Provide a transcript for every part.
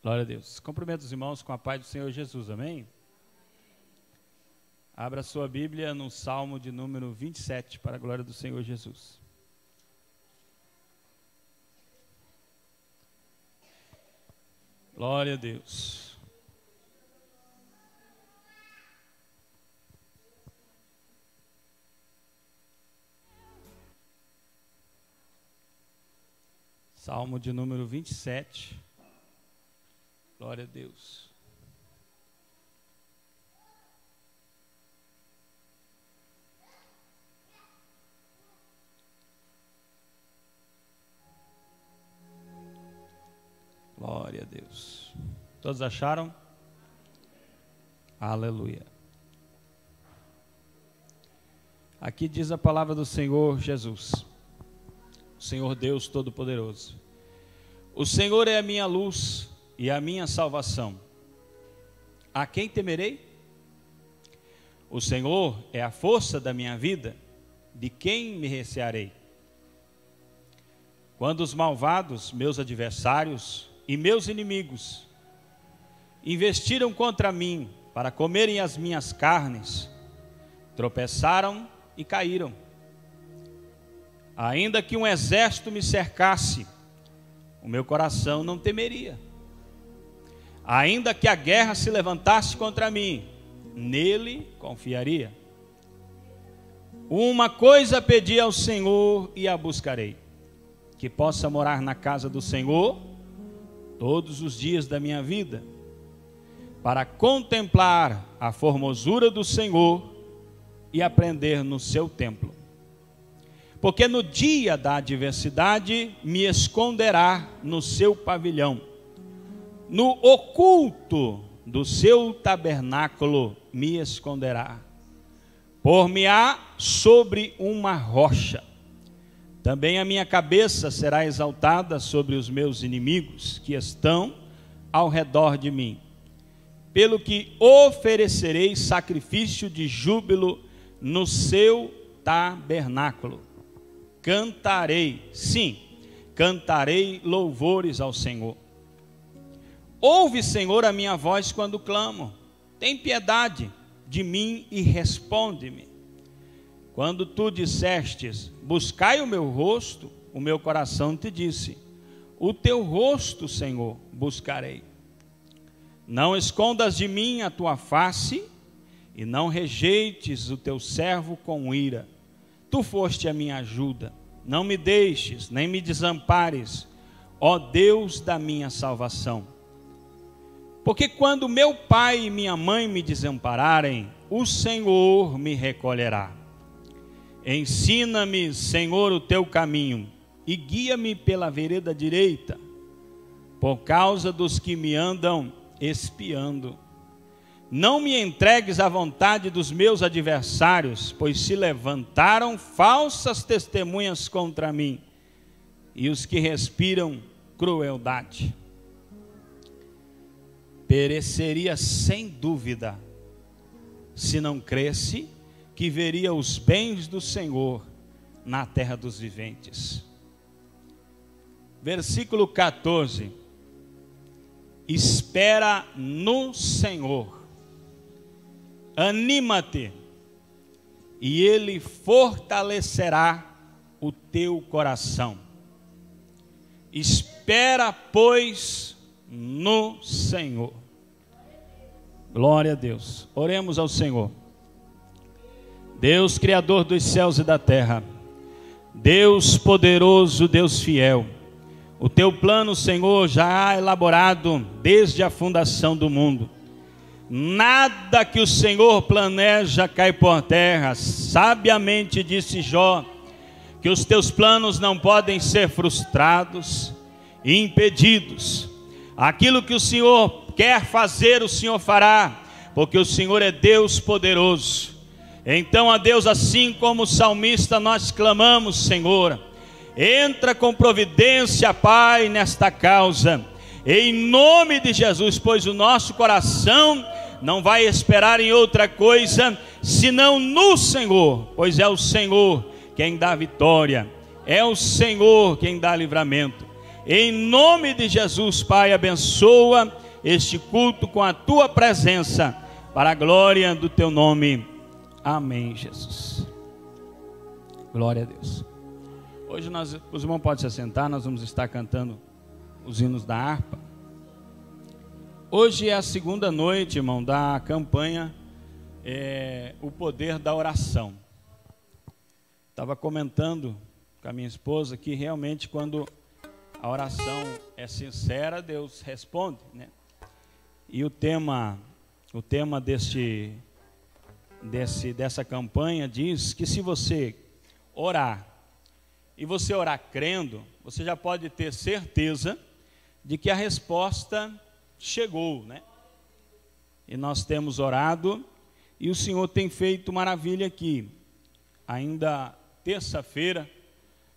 Glória a Deus. Cumprimento os irmãos com a paz do Senhor Jesus, amém? Abra sua Bíblia no Salmo de número 27, para a glória do Senhor Jesus. Glória a Deus. Salmo de número 27. Glória a Deus. Glória a Deus. Todos acharam? Aleluia. Aqui diz a palavra do Senhor Jesus, o Senhor Deus Todo-Poderoso. O Senhor é a minha luz e a minha salvação. A quem temerei? O Senhor é a força da minha vida. De quem me recearei? Quando os malvados, meus adversários e meus inimigos, investiram contra mim para comerem as minhas carnes, tropeçaram e caíram. Ainda que um exército me cercasse, o meu coração não temeria. Ainda que a guerra se levantasse contra mim, nele confiaria. Uma coisa pedi ao Senhor e a buscarei, que possa morar na casa do Senhor todos os dias da minha vida, para contemplar a formosura do Senhor e aprender no seu templo. Porque no dia da adversidade me esconderá no seu pavilhão. No oculto do seu tabernáculo me esconderá. Por-me-á sobre uma rocha. Também a minha cabeça será exaltada sobre os meus inimigos que estão ao redor de mim. Pelo que oferecerei sacrifício de júbilo no seu tabernáculo. Cantarei, sim, cantarei louvores ao Senhor. Ouve, Senhor, a minha voz quando clamo. Tem piedade de mim e responde-me. Quando tu dissestes, buscai o meu rosto, o meu coração te disse, o teu rosto, Senhor, buscarei. Não escondas de mim a tua face e não rejeites o teu servo com ira. Tu foste a minha ajuda. Não me deixes, nem me desampares, ó Deus da minha salvação. Porque quando meu pai e minha mãe me desampararem, o Senhor me recolherá. Ensina-me, Senhor, o teu caminho e guia-me pela vereda direita, por causa dos que me andam espiando. Não me entregues à vontade dos meus adversários, pois se levantaram falsas testemunhas contra mim, e os que respiram crueldade. Pereceria sem dúvida, se não cresse que veria os bens do Senhor na terra dos viventes. Versículo 14. Espera no Senhor. Anima-te, e Ele fortalecerá o teu coração. Espera, pois, no Senhor. Glória a Deus. Oremos ao Senhor. Deus, Criador dos céus e da terra, Deus poderoso, Deus fiel, o teu plano, Senhor, já elaborado desde a fundação do mundo. Nada que o Senhor planeja cai por terra. Sabiamente disse Jó, que os teus planos não podem ser frustrados e impedidos. Aquilo que o Senhor quer fazer, o Senhor fará, porque o Senhor é Deus poderoso. Então, a Deus, assim como o salmista, nós clamamos, Senhor, entra com providência, Pai, nesta causa, em nome de Jesus, pois o nosso coração não vai esperar em outra coisa, senão no Senhor, pois é o Senhor quem dá vitória, é o Senhor quem dá livramento. Em nome de Jesus, Pai, abençoa este culto com a tua presença, para a glória do teu nome. Amém, Jesus. Glória a Deus. Hoje os irmãos podem se assentar, nós vamos estar cantando os hinos da harpa. Hoje é a segunda noite, irmão, da campanha O Poder da Oração. Estava comentando com a minha esposa que realmente quando a oração é sincera, Deus responde, né? E o tema dessa campanha diz que se você orar, e você orar crendo, você já pode ter certeza de que a resposta chegou, né? E nós temos orado, e o Senhor tem feito maravilha aqui. Ainda terça-feira,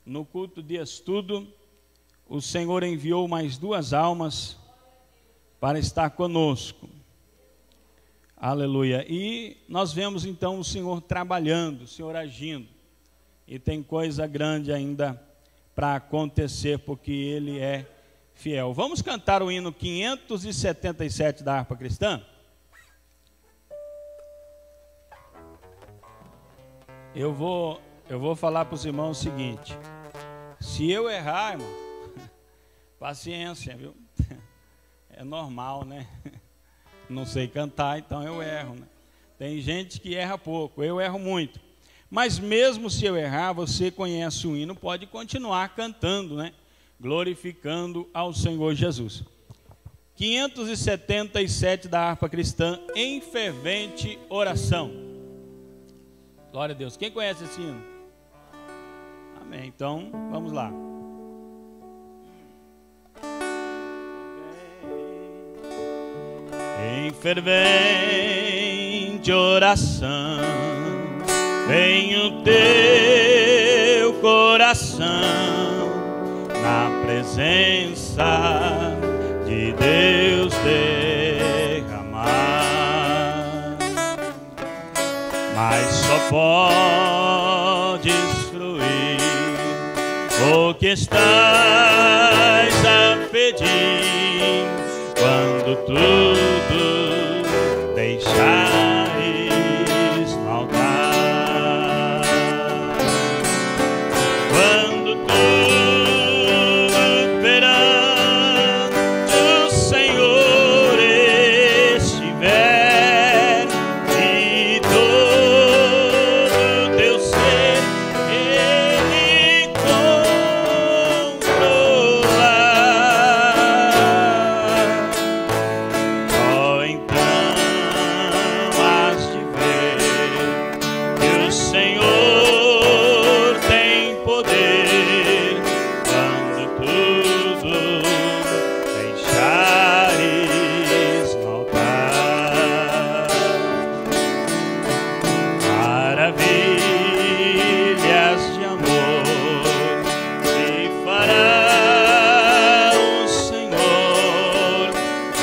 no culto de estudo, o Senhor enviou mais 2 almas para estar conosco. Aleluia. E nós vemos então o Senhor trabalhando, o Senhor agindo. E tem coisa grande ainda para acontecer, porque Ele é fiel. Vamos cantar o hino 577 da harpa cristã? Eu vou falar para os irmãos o seguinte: se eu errar, irmão, paciência, viu? É normal, né? Não sei cantar, então eu erro, né? Tem gente que erra pouco, eu erro muito. Mas mesmo se eu errar, você conhece o hino, pode continuar cantando, né? Glorificando ao Senhor Jesus. 577 da harpa cristã, em fervente oração. Glória a Deus. Quem conhece esse hino? Amém. Então, vamos lá. Em fervente oração, vem o teu coração na presença de Deus derramar, mas só podes fruir o que estás a pedir quando tudo deixares no altar. Quando tu perante o Senhor estiver e todo teu ser Ele controlar, só então has de ver que o Senhor tem poder quando tudo deixares no altar. Maravilhas de amor se fará o Senhor,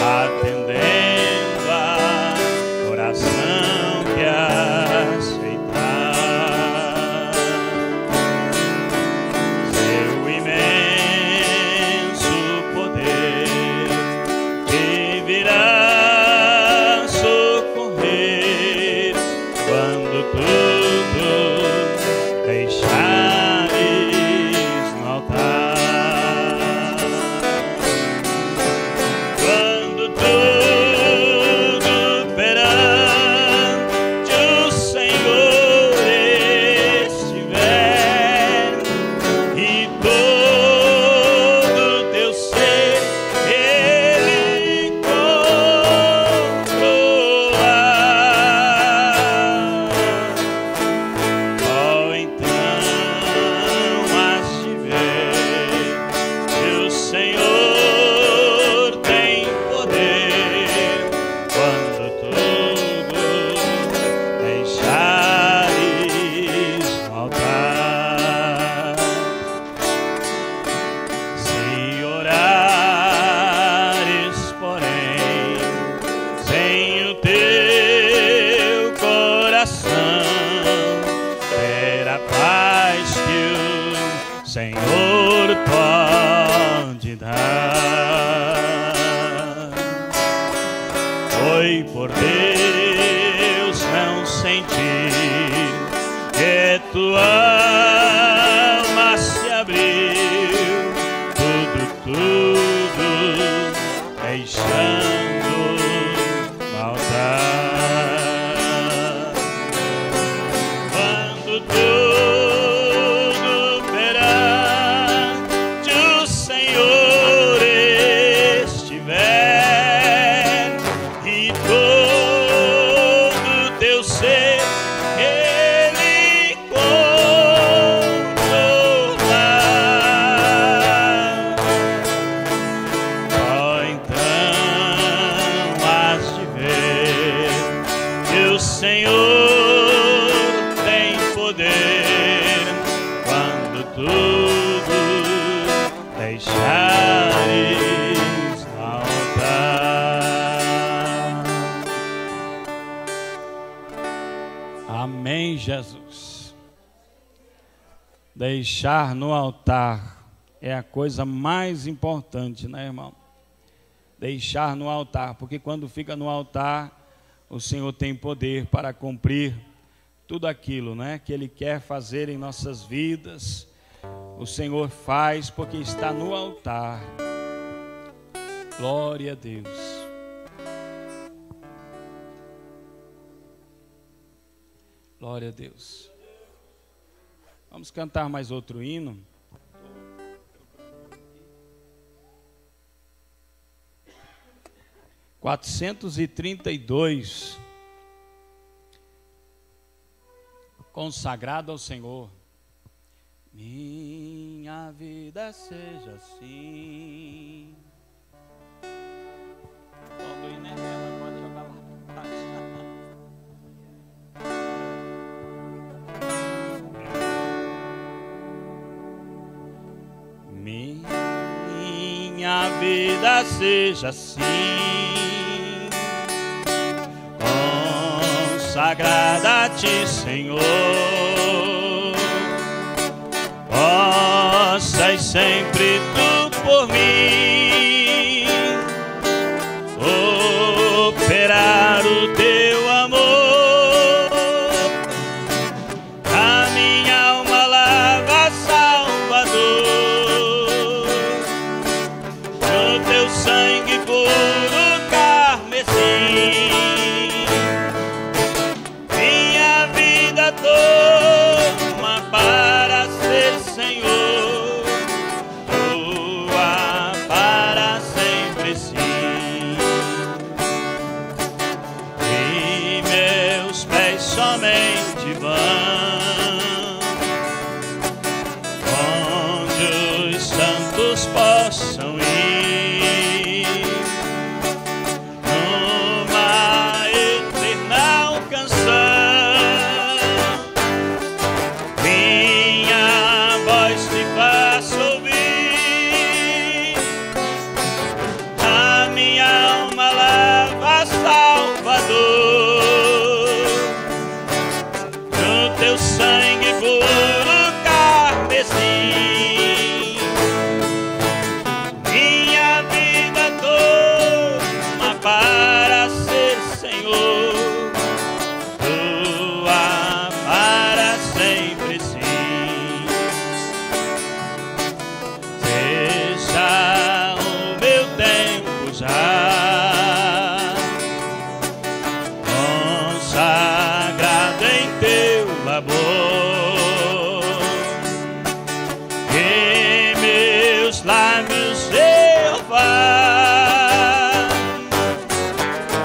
atendendo a oração que aceitar. Seu imenso poder te virá socorrer quando tudo deixares no altar. Quando tudo perante o Senhor estiver e todo teu ser Ele controlar, só então has de ver que o Senhor tem poder quando tudo deixares no altar. Se orares, porém, sem o teu coração, terá paz que o Senhor pode felicidade. Foi por Deus não sentir que tua alma se abriu, tudo deixando faltar. Quando tudo perante o Senhor estiver e todo teu ser Ele controlar, só então has de ver que o Senhor tem poder quando tudo deixares no altar. Amém, Jesus. Deixar no altar é a coisa mais importante, né, irmão? Deixar no altar, porque quando fica no altar, o Senhor tem poder para cumprir tudo aquilo, né, que Ele quer fazer em nossas vidas. O Senhor faz porque está no altar. Glória a Deus. Glória a Deus. Vamos cantar mais outro hino. (432) Consagrado ao Senhor. Minha vida seja assim. Quando o Inês pode jogar lá atrás. Minha vida seja assim, consagrada a ti, Senhor. Possas sempre tu por mim operar o teu amor. A minha alma lava, Salvador, no teu sangue puro carmesim. Minha vida toma para ser Senhor, tua para sempre sim. E meus pés somente vão onde os santos possam ir, numa eternal canção. Minha voz te faço ouvir, a minha alma lava, Salvador, no teu sangue puro carmesim. Minha vida toma para ser Senhor, tua para sempre sim. Seja o meu tempo já consagrado em teu labor, que meus lábios Jeová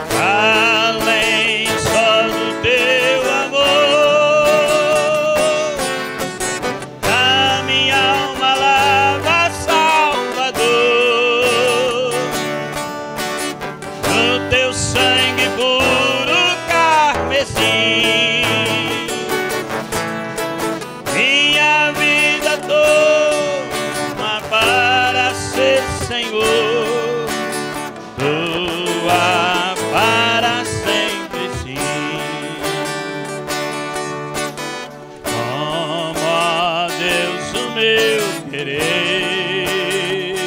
falem só do teu amor. A minha alma lava, Salvador, no teu sangue puro carmesim. Minha vida toma para ser Senhor, tua para sempre sim. Como, ó Deus, o meu querer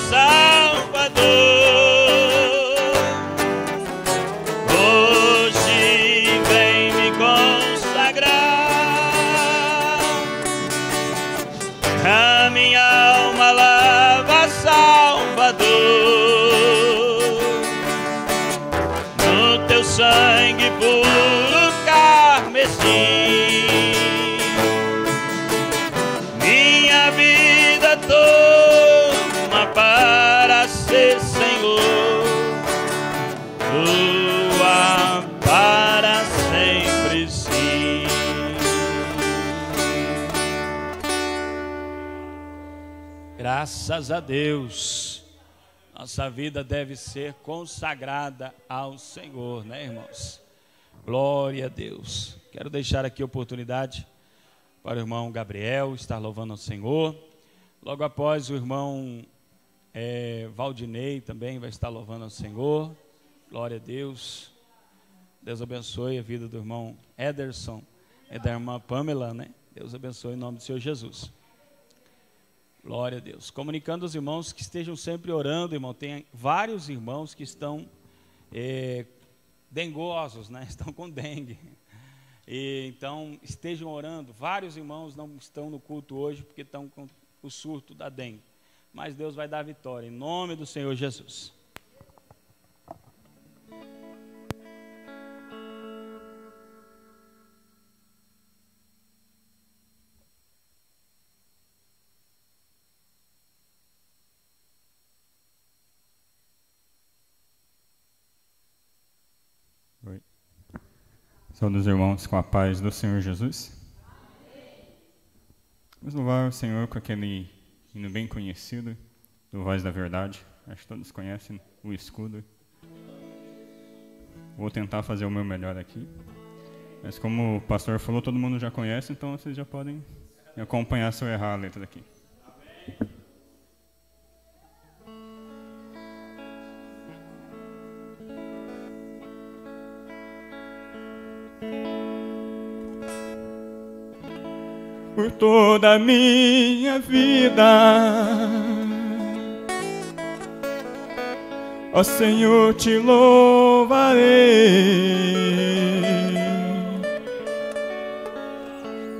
Salvador. Hoje vem me consagrar, a minha alma lava, Salvador, no teu sangue puro carmesim. Minha vida toma para ser Senhor, tua para sempre sim. Graças a Deus, nossa vida deve ser consagrada ao Senhor, né, irmãos? Glória a Deus. Quero deixar aqui a oportunidade para o irmão Gabriel estar louvando ao Senhor. Logo após, o irmão Valdinei também vai estar louvando ao Senhor. Glória a Deus. Deus abençoe a vida do irmão Ederson e da irmã Pamela, né? Deus abençoe em nome do Senhor Jesus. Glória a Deus. Comunicando aos irmãos que estejam sempre orando, irmão. Tem vários irmãos que estão dengosos, né? Estão com dengue. E, então, estejam orando. Vários irmãos não estão no culto hoje porque estão com o surto da dengue. Mas Deus vai dar vitória, em nome do Senhor Jesus. Oi. Saúde os irmãos com a paz do Senhor Jesus. Vamos louvar o Senhor com aquele hino bem conhecido, do Voz da Verdade. Acho que todos conhecem, o escudo. Vou tentar fazer o meu melhor aqui. Mas como o pastor falou, todo mundo já conhece, então vocês já podem me acompanhar se eu errar a letra daqui. Por toda a minha vida, ó Senhor, te louvarei,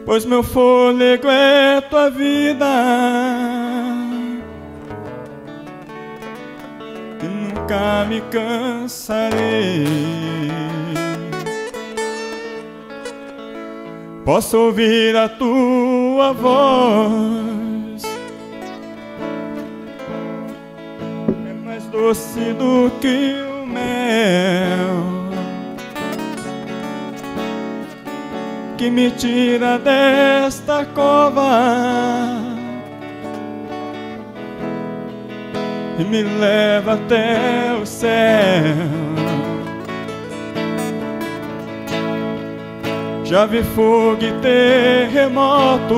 pois meu fôlego é tua vida, e nunca me cansarei. Posso ouvir a tua voz, é mais doce do que o mel, que me tira desta cova e me leva até o céu. Já vi fogo e terremotos,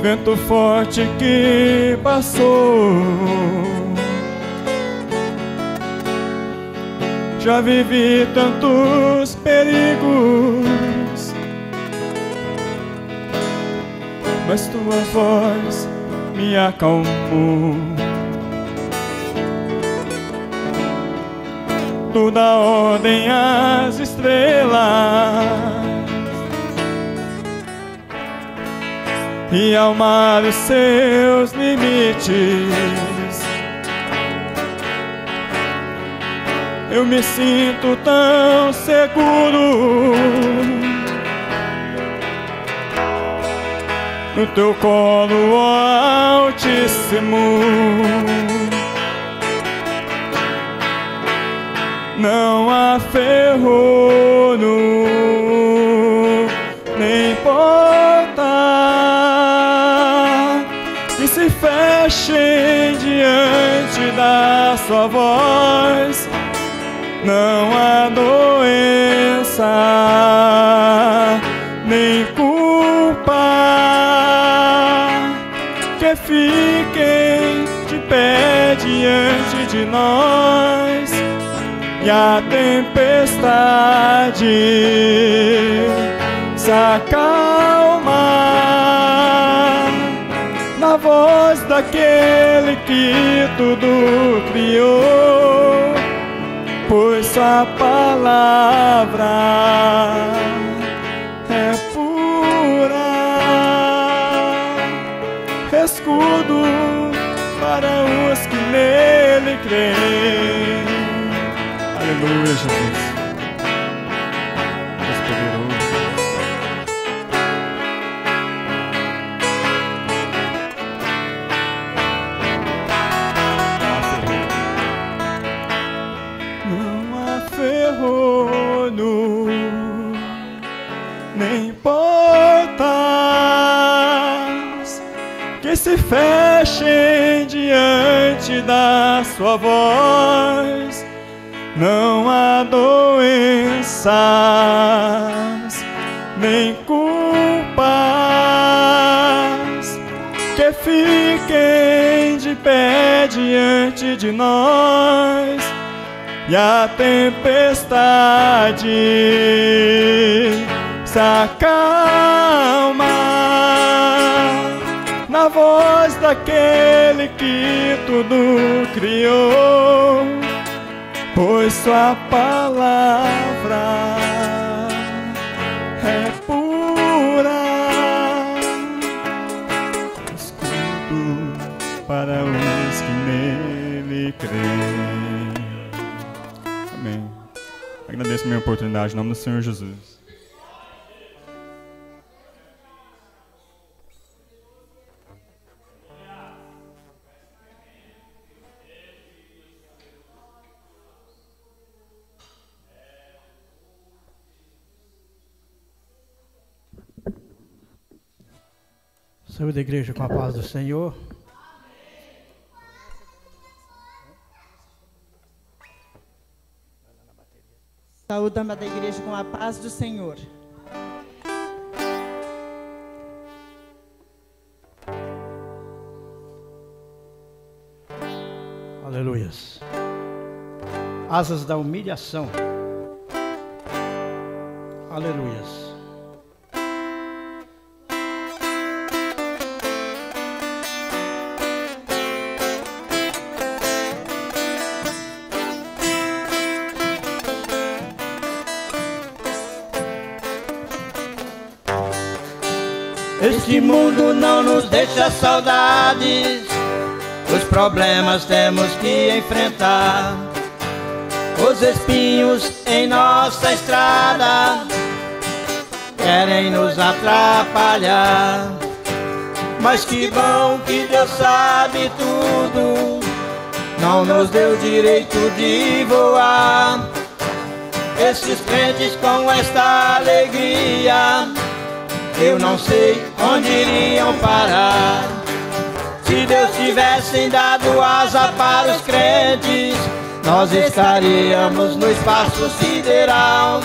vento forte que passou. Já vivi tantos perigos, mas tua voz me acalmou. Tu dá ordem às estrelas e ao mar os seus limites. Eu me sinto tão seguro no teu colo, ó Altíssimo. Não há ferrolho, nem porta que se fechem diante da sua voz. Não há doença, nem culpa que fiquem de pé diante de nós. E a tempestade se acalma daquele que tudo criou, pois sua palavra é pura, escudo para os que nele creem. Aleluia, Jesus. Deus poderoso. Não há ferrolho, nem portas que se fechem diante da sua voz. Não há doenças, nem culpas que fiquem de pé diante de nós. E a tempestade se acalma na voz daquele que tudo criou, pois sua palavra é pura, escudo para os que nele creem. Amém. Agradeço a minha oportunidade em nome do Senhor Jesus. Saúde da igreja com a paz do Senhor. Saúde, amada igreja, com a paz do Senhor. Aleluias. Asas da humilhação. Aleluias. Este mundo não nos deixa saudades, os problemas temos que enfrentar. Os espinhos em nossa estrada querem nos atrapalhar. Mas que bom que Deus sabe tudo, não nos deu direito de voar. Esses crentes com esta alegria, eu não sei onde iriam parar. Se Deus tivesse dado asa para os crentes, nós estaríamos no espaço sideral,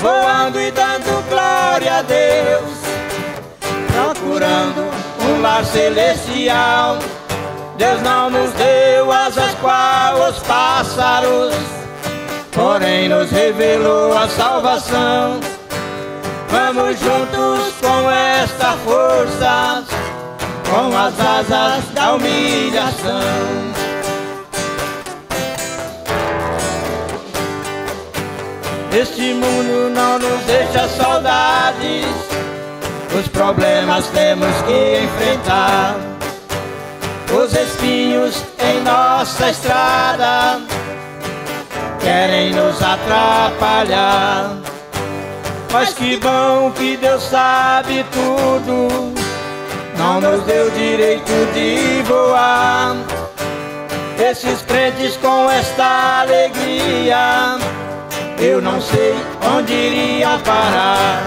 voando e dando glória a Deus, procurando um lar celestial. Deus não nos deu asas qual os pássaros, porém nos revelou a salvação. Vamos juntos com esta força, com as asas da humilhação. Este mundo não nos deixa saudades, os problemas temos que enfrentar. Os espinhos em nossa estrada querem nos atrapalhar. Mas que bom que Deus sabe tudo, não nos deu direito de voar. Esses crentes com esta alegria, eu não sei onde iriam parar.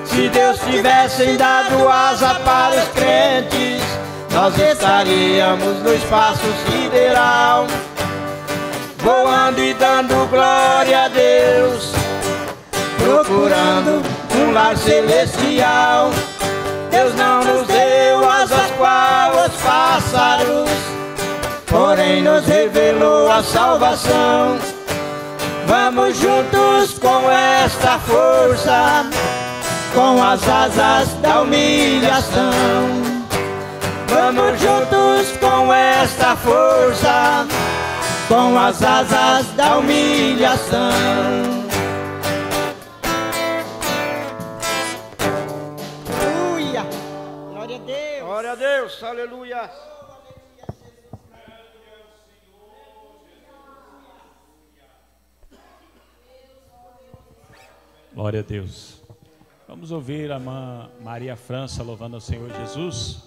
Se Deus tivesse dado asa para os crentes, nós estaríamos no espaço sideral, voando e dando glória a Deus, procurando um lar celestial. Deus não nos deu asas qual os pássaros, porém nos revelou a salvação. Vamos juntos com esta força, com as asas da humilhação. Vamos juntos com esta força, com as asas da humilhação. Aleluia. Glória a Deus. Glória a Deus. Aleluia. Glória a Deus. Vamos ouvir a irmã Maria França louvando ao Senhor Jesus.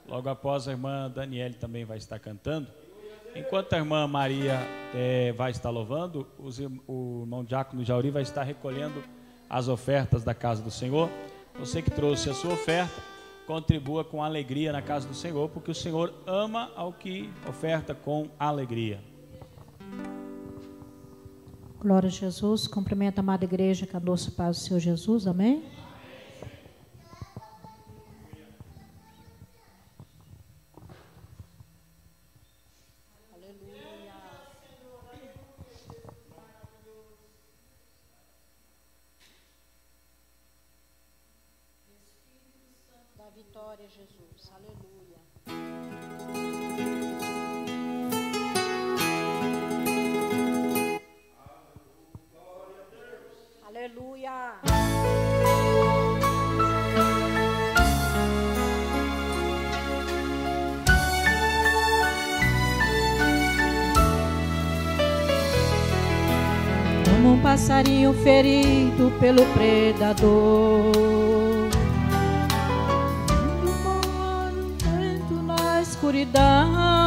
Logo após, a irmã Daniele também vai estar cantando. Enquanto a irmã Maria vai estar louvando, o irmão Diácono Jauri vai estar recolhendo as ofertas da casa do Senhor. Você que trouxe a sua oferta, contribua com alegria na casa do Senhor, porque o Senhor ama ao que oferta com alegria. Glória a Jesus. Cumprimento a amada igreja com a doce paz do Senhor Jesus. Amém? Aleluia. Da vitória, Jesus. Aleluia. Aleluia. Como um passarinho ferido pelo predador, indo na escuridão,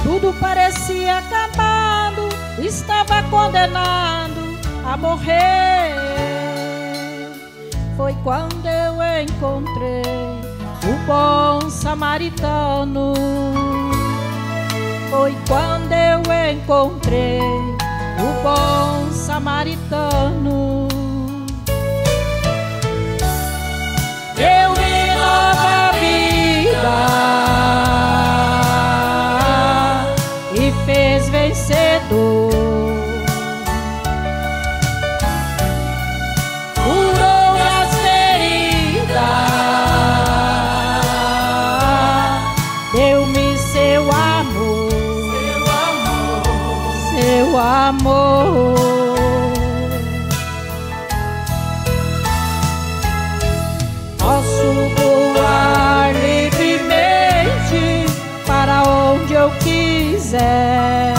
tudo parecia acabado, estava condenado a morrer. Foi quando eu encontrei o bom samaritano. Foi quando eu encontrei o bom samaritano. Deu-me nova vida e fez vencedor. Curou as feridas, deu-me seu amor, seu amor. Posso voar livremente para onde eu quiser.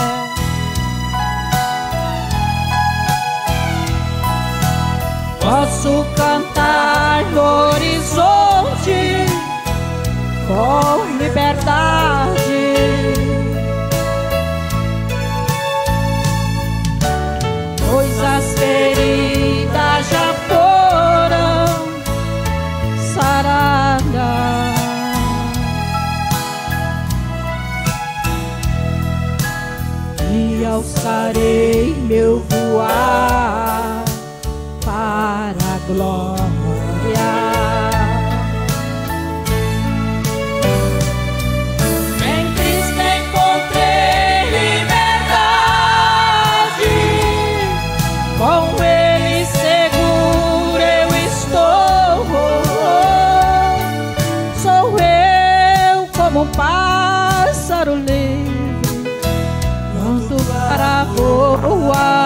Posso cantar no horizonte com liberdade. Pois as feridas já foram saradas. E alçarei meu voar para a glória. Em Cristo encontrei liberdade, com Ele seguro eu estou. Sou eu como um pássaro livre, pronto para voar.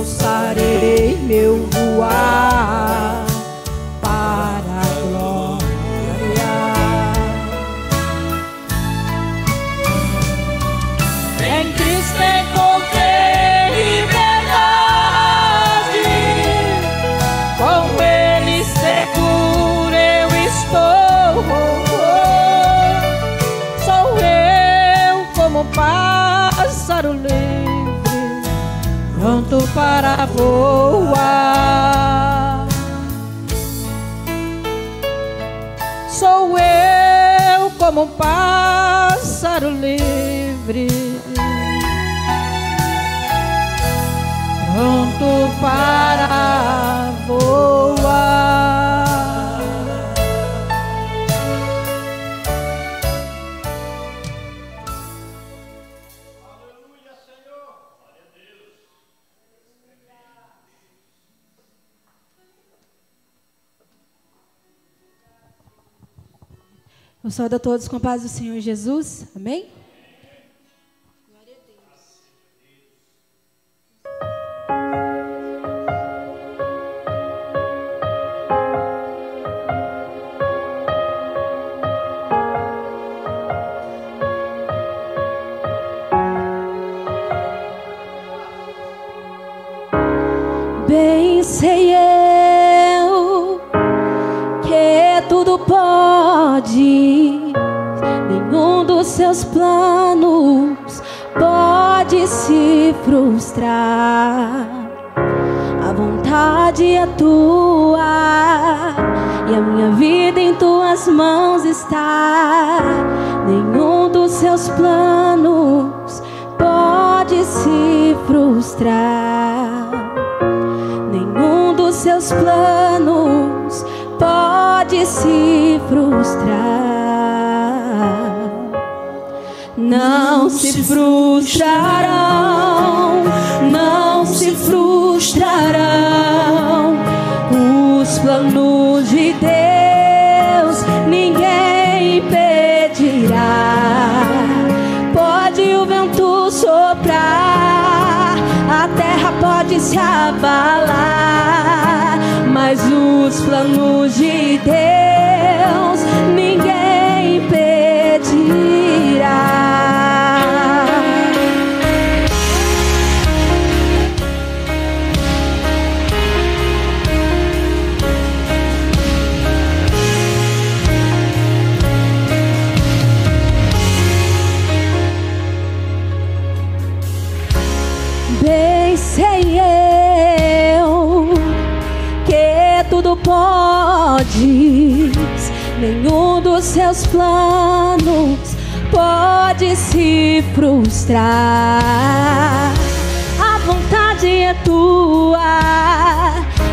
alçarei meu voar para a glória. Em Cristo encontrei liberdade, com Ele seguro eu estou. Sou eu como um pássaro livre, pronto para voar. Sou eu como um pássaro livre, pronto para voar. Eu saúdo a todos com a paz do Senhor Jesus. Amém? Glória a Deus. Bem sei eu que tudo pode, nenhum dos seus planos pode se frustrar. A vontade é tua e a minha vida em tuas mãos está. Nenhum dos seus planos pode se frustrar. Nenhum dos seus planos pode se frustrar. Não se frustrarão, não se frustrarão os planos de Deus, ninguém impedirá. Pode o vento soprar, a terra pode se abalar, mas os planos de Deus ninguém impedirá. Bem sei eu que tudo podes, nenhum dos seus planos pode se frustrar. A vontade é tua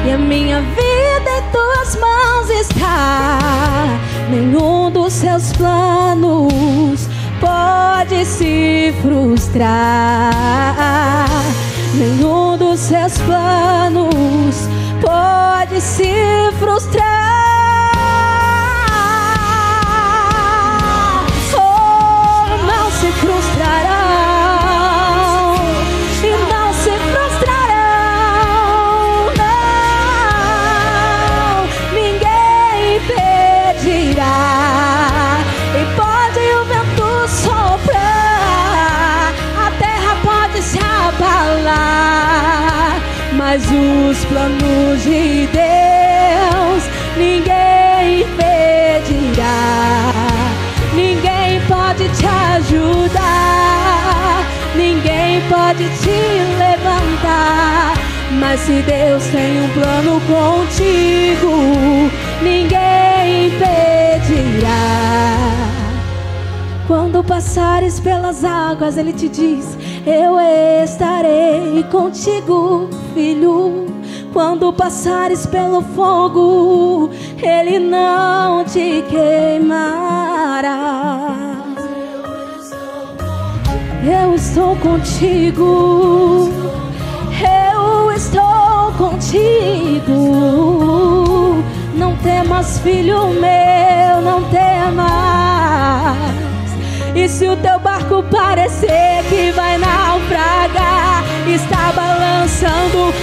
e a minha vida em tuas mãos está. Nenhum dos seus planos pode se frustrar. Nenhum dos seus planos pode se frustrar. Oh, não se frustrarão e não se frustrarão, não, ninguém impedirá. E pode o vento soprar, a terra pode se abalar, mas os planos de Deus ninguém impedirá. Ninguém pode te ajudar, ninguém pode te levantar, mas se Deus tem um plano contigo, ninguém impedirá. Quando passares pelas águas, Ele te diz: eu estarei contigo, filho. Quando passares pelo fogo, Ele não te queimará. Eu estou contigo, eu estou contigo. Não temas, filho meu, não temas. E se o teu barco parecer que vai naufragar, está balançando,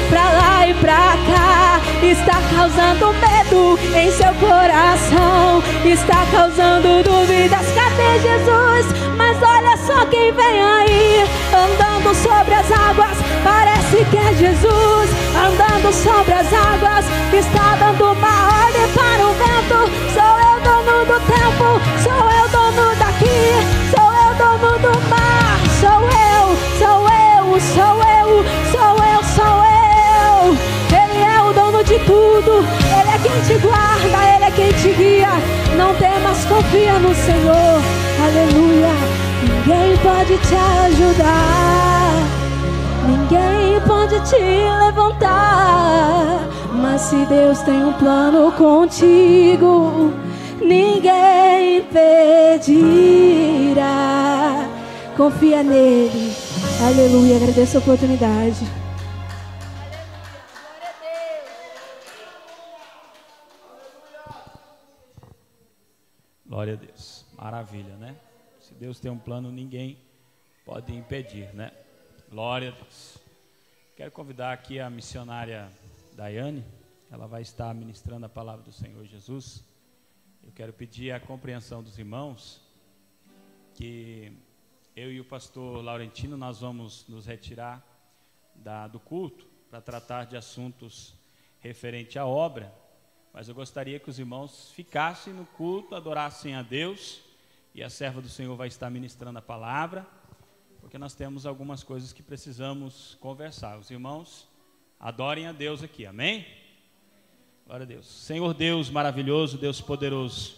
gerando medo em seu coração, está causando dúvidas. Cadê Jesus? Mas olha só quem vem aí, andando sobre as águas. Parece que é Jesus, andando sobre as águas. Está dando uma ordem para o vento. Sou eu dono do tempo, sou eu dono daqui, sou eu dono do mar. Sou eu, sou eu, sou eu, sou eu, sou eu. Ele é o dono de tudo, Ele é quem te guarda, Ele é quem te guia. Não temas, confia no Senhor. Aleluia. Ninguém pode te ajudar, ninguém pode te levantar, mas se Deus tem um plano contigo, ninguém impedirá. Confia nele. Aleluia. Agradeço a oportunidade. Glória a Deus. Maravilha, né? Se Deus tem um plano, ninguém pode impedir, né? Glória a Deus. Quero convidar aqui a missionária Daiane. Ela vai estar ministrando a palavra do Senhor Jesus. Eu quero pedir a compreensão dos irmãos que eu e o pastor Laurentino, nós vamos nos retirar do culto para tratar de assuntos referentes à obra, mas eu gostaria que os irmãos ficassem no culto, adorassem a Deus, e a serva do Senhor vai estar ministrando a palavra, porque nós temos algumas coisas que precisamos conversar. Os irmãos adorem a Deus aqui, amém? Glória a Deus. Senhor Deus maravilhoso, Deus poderoso,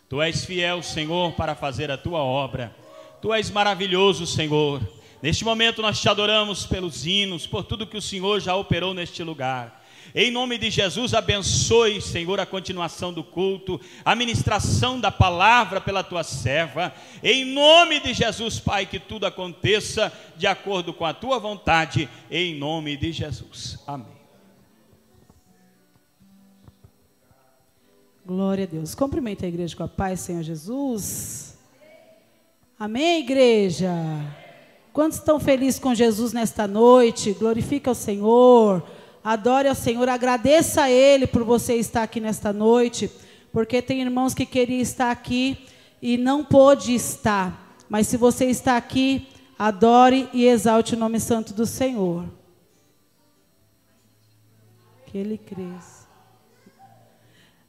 Tu és fiel, Senhor, para fazer a Tua obra. Tu és maravilhoso, Senhor. Neste momento nós te adoramos pelos hinos, por tudo que o Senhor já operou neste lugar. Em nome de Jesus, abençoe, Senhor, a continuação do culto, a ministração da palavra pela Tua serva. Em nome de Jesus, Pai, que tudo aconteça de acordo com a Tua vontade, em nome de Jesus. Amém. Glória a Deus. Cumprimenta a igreja com a paz, Senhor Jesus. Amém, igreja? Quantos estão felizes com Jesus nesta noite? Glorifica o Senhor, adore ao Senhor, agradeça a Ele por você estar aqui nesta noite, porque tem irmãos que queriam estar aqui e não pôde estar, mas se você está aqui, adore e exalte o nome santo do Senhor. Que Ele cresça.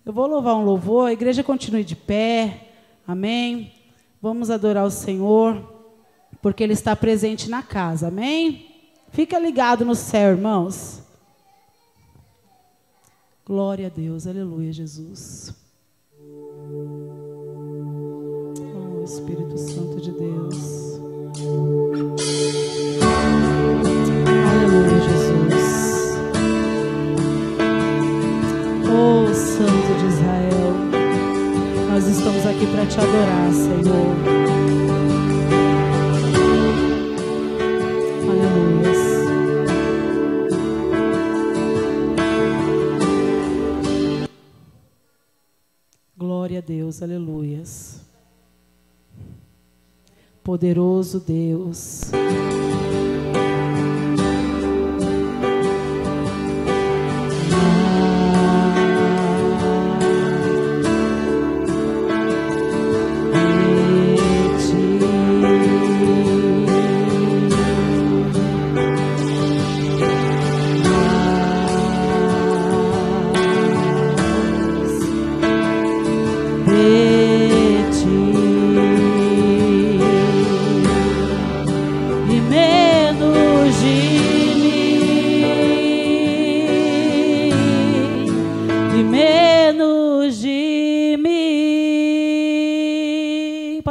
Eu vou louvar um louvor, a igreja continue de pé, amém? Vamos adorar o Senhor, porque Ele está presente na casa, amém? Fica ligado no céu, irmãos. Glória a Deus, aleluia, Jesus. Oh, Espírito Santo de Deus. Aleluia, Jesus. Oh, Santo de Israel, nós estamos aqui para te adorar, Senhor. Aleluia. Glória a Deus, aleluias. Poderoso Deus.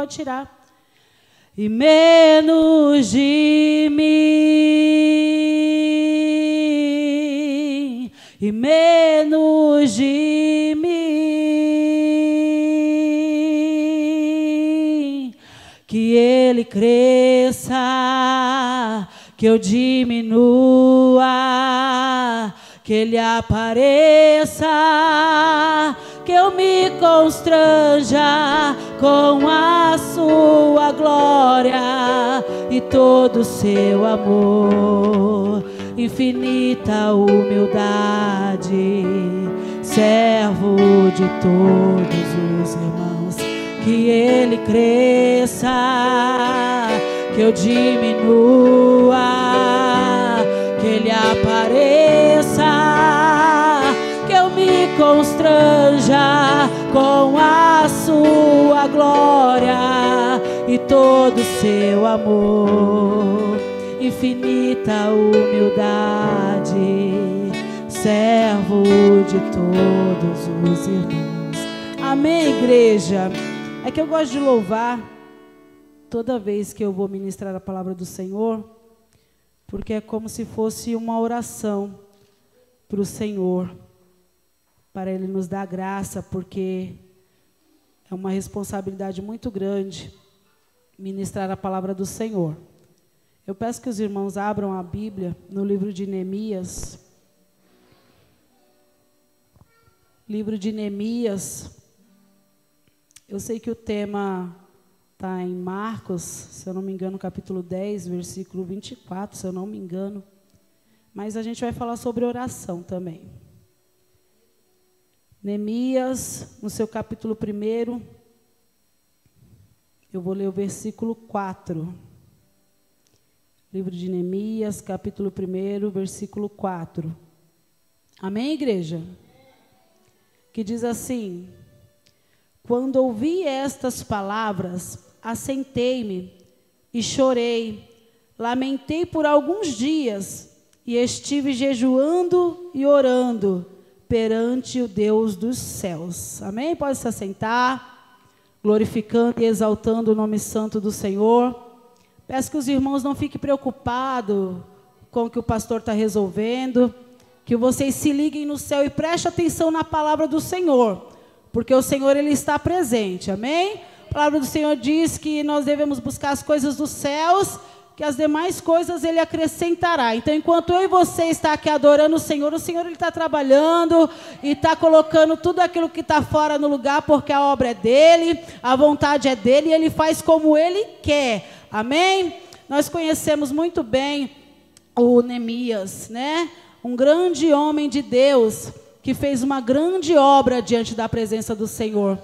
Tirar e menos de mim, e menos de mim, que Ele cresça, que eu diminua, que Ele apareça, que eu me constranja com a sua glória e todo o seu amor, infinita humildade, servo de todos os irmãos. Que ele cresça, que eu diminua, que ele apareça, que eu me constranja com a sua glória e todo o seu amor. Infinita humildade, servo de todos os irmãos. Amém, igreja? É que eu gosto de louvar toda vez que eu vou ministrar a palavra do Senhor, porque é como se fosse uma oração para o Senhor, para Ele nos dar graça, porque é uma responsabilidade muito grande ministrar a palavra do Senhor. Eu peço que os irmãos abram a Bíblia no livro de Neemias. Livro de Neemias. Eu sei que o tema está em Marcos, se eu não me engano, capítulo 10, versículo 24, se eu não me engano. Mas a gente vai falar sobre oração também. Neemias, no seu capítulo 1, eu vou ler o versículo 4. Livro de Neemias, capítulo 1, versículo 4. Amém, igreja? Que diz assim: quando ouvi estas palavras, assentei-me e chorei, lamentei por alguns dias e estive jejuando e orando perante o Deus dos céus. Amém? Pode se assentar, glorificando e exaltando o nome santo do Senhor. Peço que os irmãos não fiquem preocupados com o que o pastor está resolvendo, que vocês se liguem no céu e prestem atenção na palavra do Senhor, porque o Senhor, Ele está presente, amém? A palavra do Senhor diz que nós devemos buscar as coisas dos céus, que as demais coisas Ele acrescentará. Então, enquanto eu e você está aqui adorando o Senhor Ele está trabalhando e está colocando tudo aquilo que está fora no lugar, porque a obra é dEle, a vontade é dEle e Ele faz como Ele quer, amém? Nós conhecemos muito bem o Neemias, né? Um grande homem de Deus, que fez uma grande obra diante da presença do Senhor.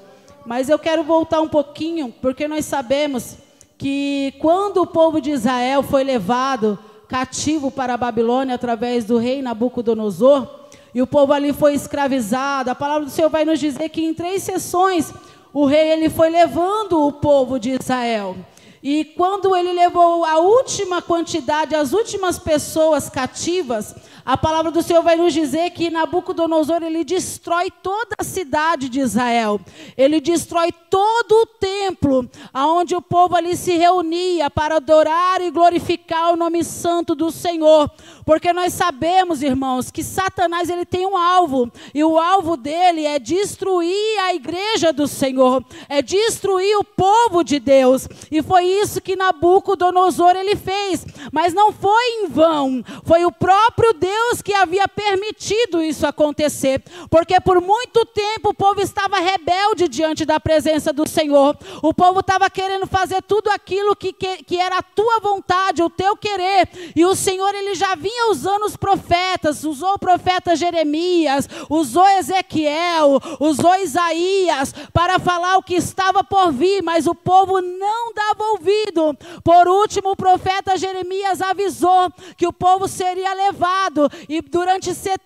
Mas eu quero voltar um pouquinho, porque nós sabemos que quando o povo de Israel foi levado cativo para a Babilônia através do rei Nabucodonosor, e o povo ali foi escravizado, a palavra do Senhor vai nos dizer que em 3 sessões o rei ele foi levando o povo de Israel. E quando ele levou a última quantidade, as últimas pessoas cativas, a palavra do Senhor vai nos dizer que Nabucodonosor, ele destrói toda a cidade de Israel. Ele destrói todo o templo, onde o povo ali se reunia para adorar e glorificar o nome santo do Senhor. Porque nós sabemos, irmãos, que Satanás ele tem um alvo, e o alvo dele é destruir a igreja do Senhor, é destruir o povo de Deus. E foi isso que Nabucodonosor ele fez, mas não foi em vão, foi o próprio Deus que havia permitido isso acontecer, porque por muito tempo o povo estava rebelde diante da presença do Senhor. O povo estava querendo fazer tudo aquilo que era a tua vontade, o teu querer, e o Senhor ele já vinha usando os profetas, usou o profeta Jeremias, usou Ezequiel, usou Isaías para falar o que estava por vir, mas o povo não dava ouvido. Por último, o profeta Jeremias avisou que o povo seria levado, e durante 70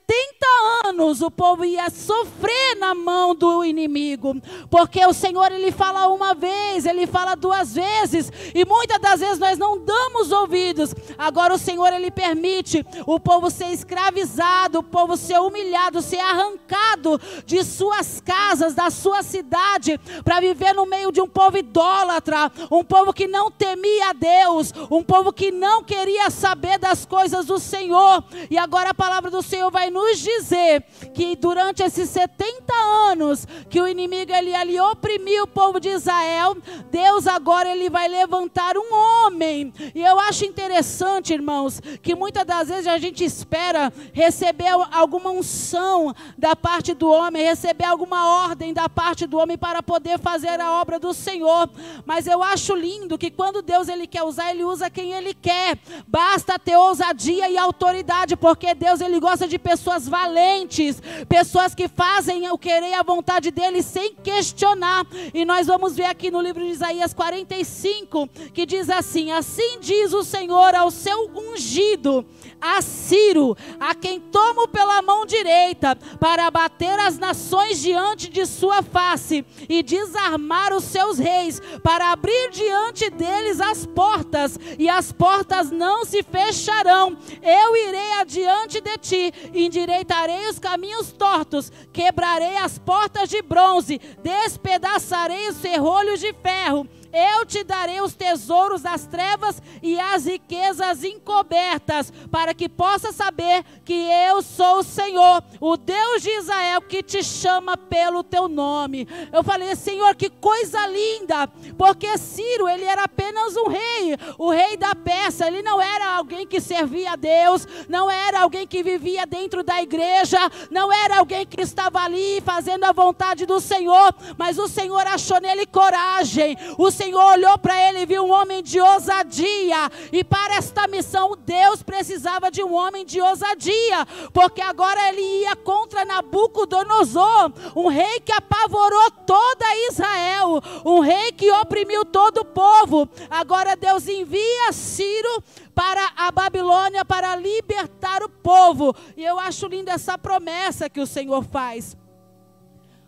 anos o povo ia sofrer na mão do inimigo, porque o Senhor ele fala uma vez, ele fala 2 vezes, e muitas das vezes nós não damos ouvidos. Agora o Senhor ele permite o povo ser escravizado, o povo ser humilhado, ser arrancado de suas casas, da sua cidade, para viver no meio de um povo idólatra, um povo que não temia a Deus, um povo que não queria saber das coisas do Senhor. E agora a palavra do Senhor vai nos dizer que durante esses 70 anos que o inimigo ele ali oprimiu o povo de Israel, Deus agora ele vai levantar um homem. E eu acho interessante, irmãos, que muitas das vezes a gente espera receber alguma unção da parte do homem, receber alguma ordem da parte do homem para poder fazer a obra do Senhor. Mas eu acho lindo que quando Deus ele quer usar, ele usa quem ele quer. Basta ter ousadia e autoridade, porque Deus ele gosta de pessoas valentes, pessoas que fazem o querer e a vontade dele sem questionar. E nós vamos ver aqui no livro de Isaías 45, que diz assim: assim diz o Senhor ao seu ungido, a Ciro, a quem tomo pela mão direita, para abater as nações diante de sua face, e desarmar os seus reis, para abrir diante deles as portas, e as portas não se fecharão. Eu irei adiante de ti, endireitarei os caminhos tortos, quebrarei as portas de bronze, despedaçarei os ferrolhos de ferro. Eu te darei os tesouros das trevas e as riquezas encobertas, para que possa saber que eu sou o Senhor, o Deus de Israel, que te chama pelo teu nome. Eu falei: Senhor, que coisa linda, porque Ciro, ele era apenas um rei, o rei da Pérsia. Ele não era alguém que servia a Deus, não era alguém que vivia dentro da igreja, não era alguém que estava ali fazendo a vontade do Senhor, mas o Senhor achou nele coragem. O Senhor olhou para ele e viu um homem de ousadia, e para esta missão Deus precisava de um homem de ousadia, porque agora ele ia contra Nabucodonosor, um rei que apavorou toda Israel, um rei que oprimiu todo o povo. Agora Deus envia Ciro para a Babilônia para libertar o povo. E eu acho linda essa promessa que o Senhor faz,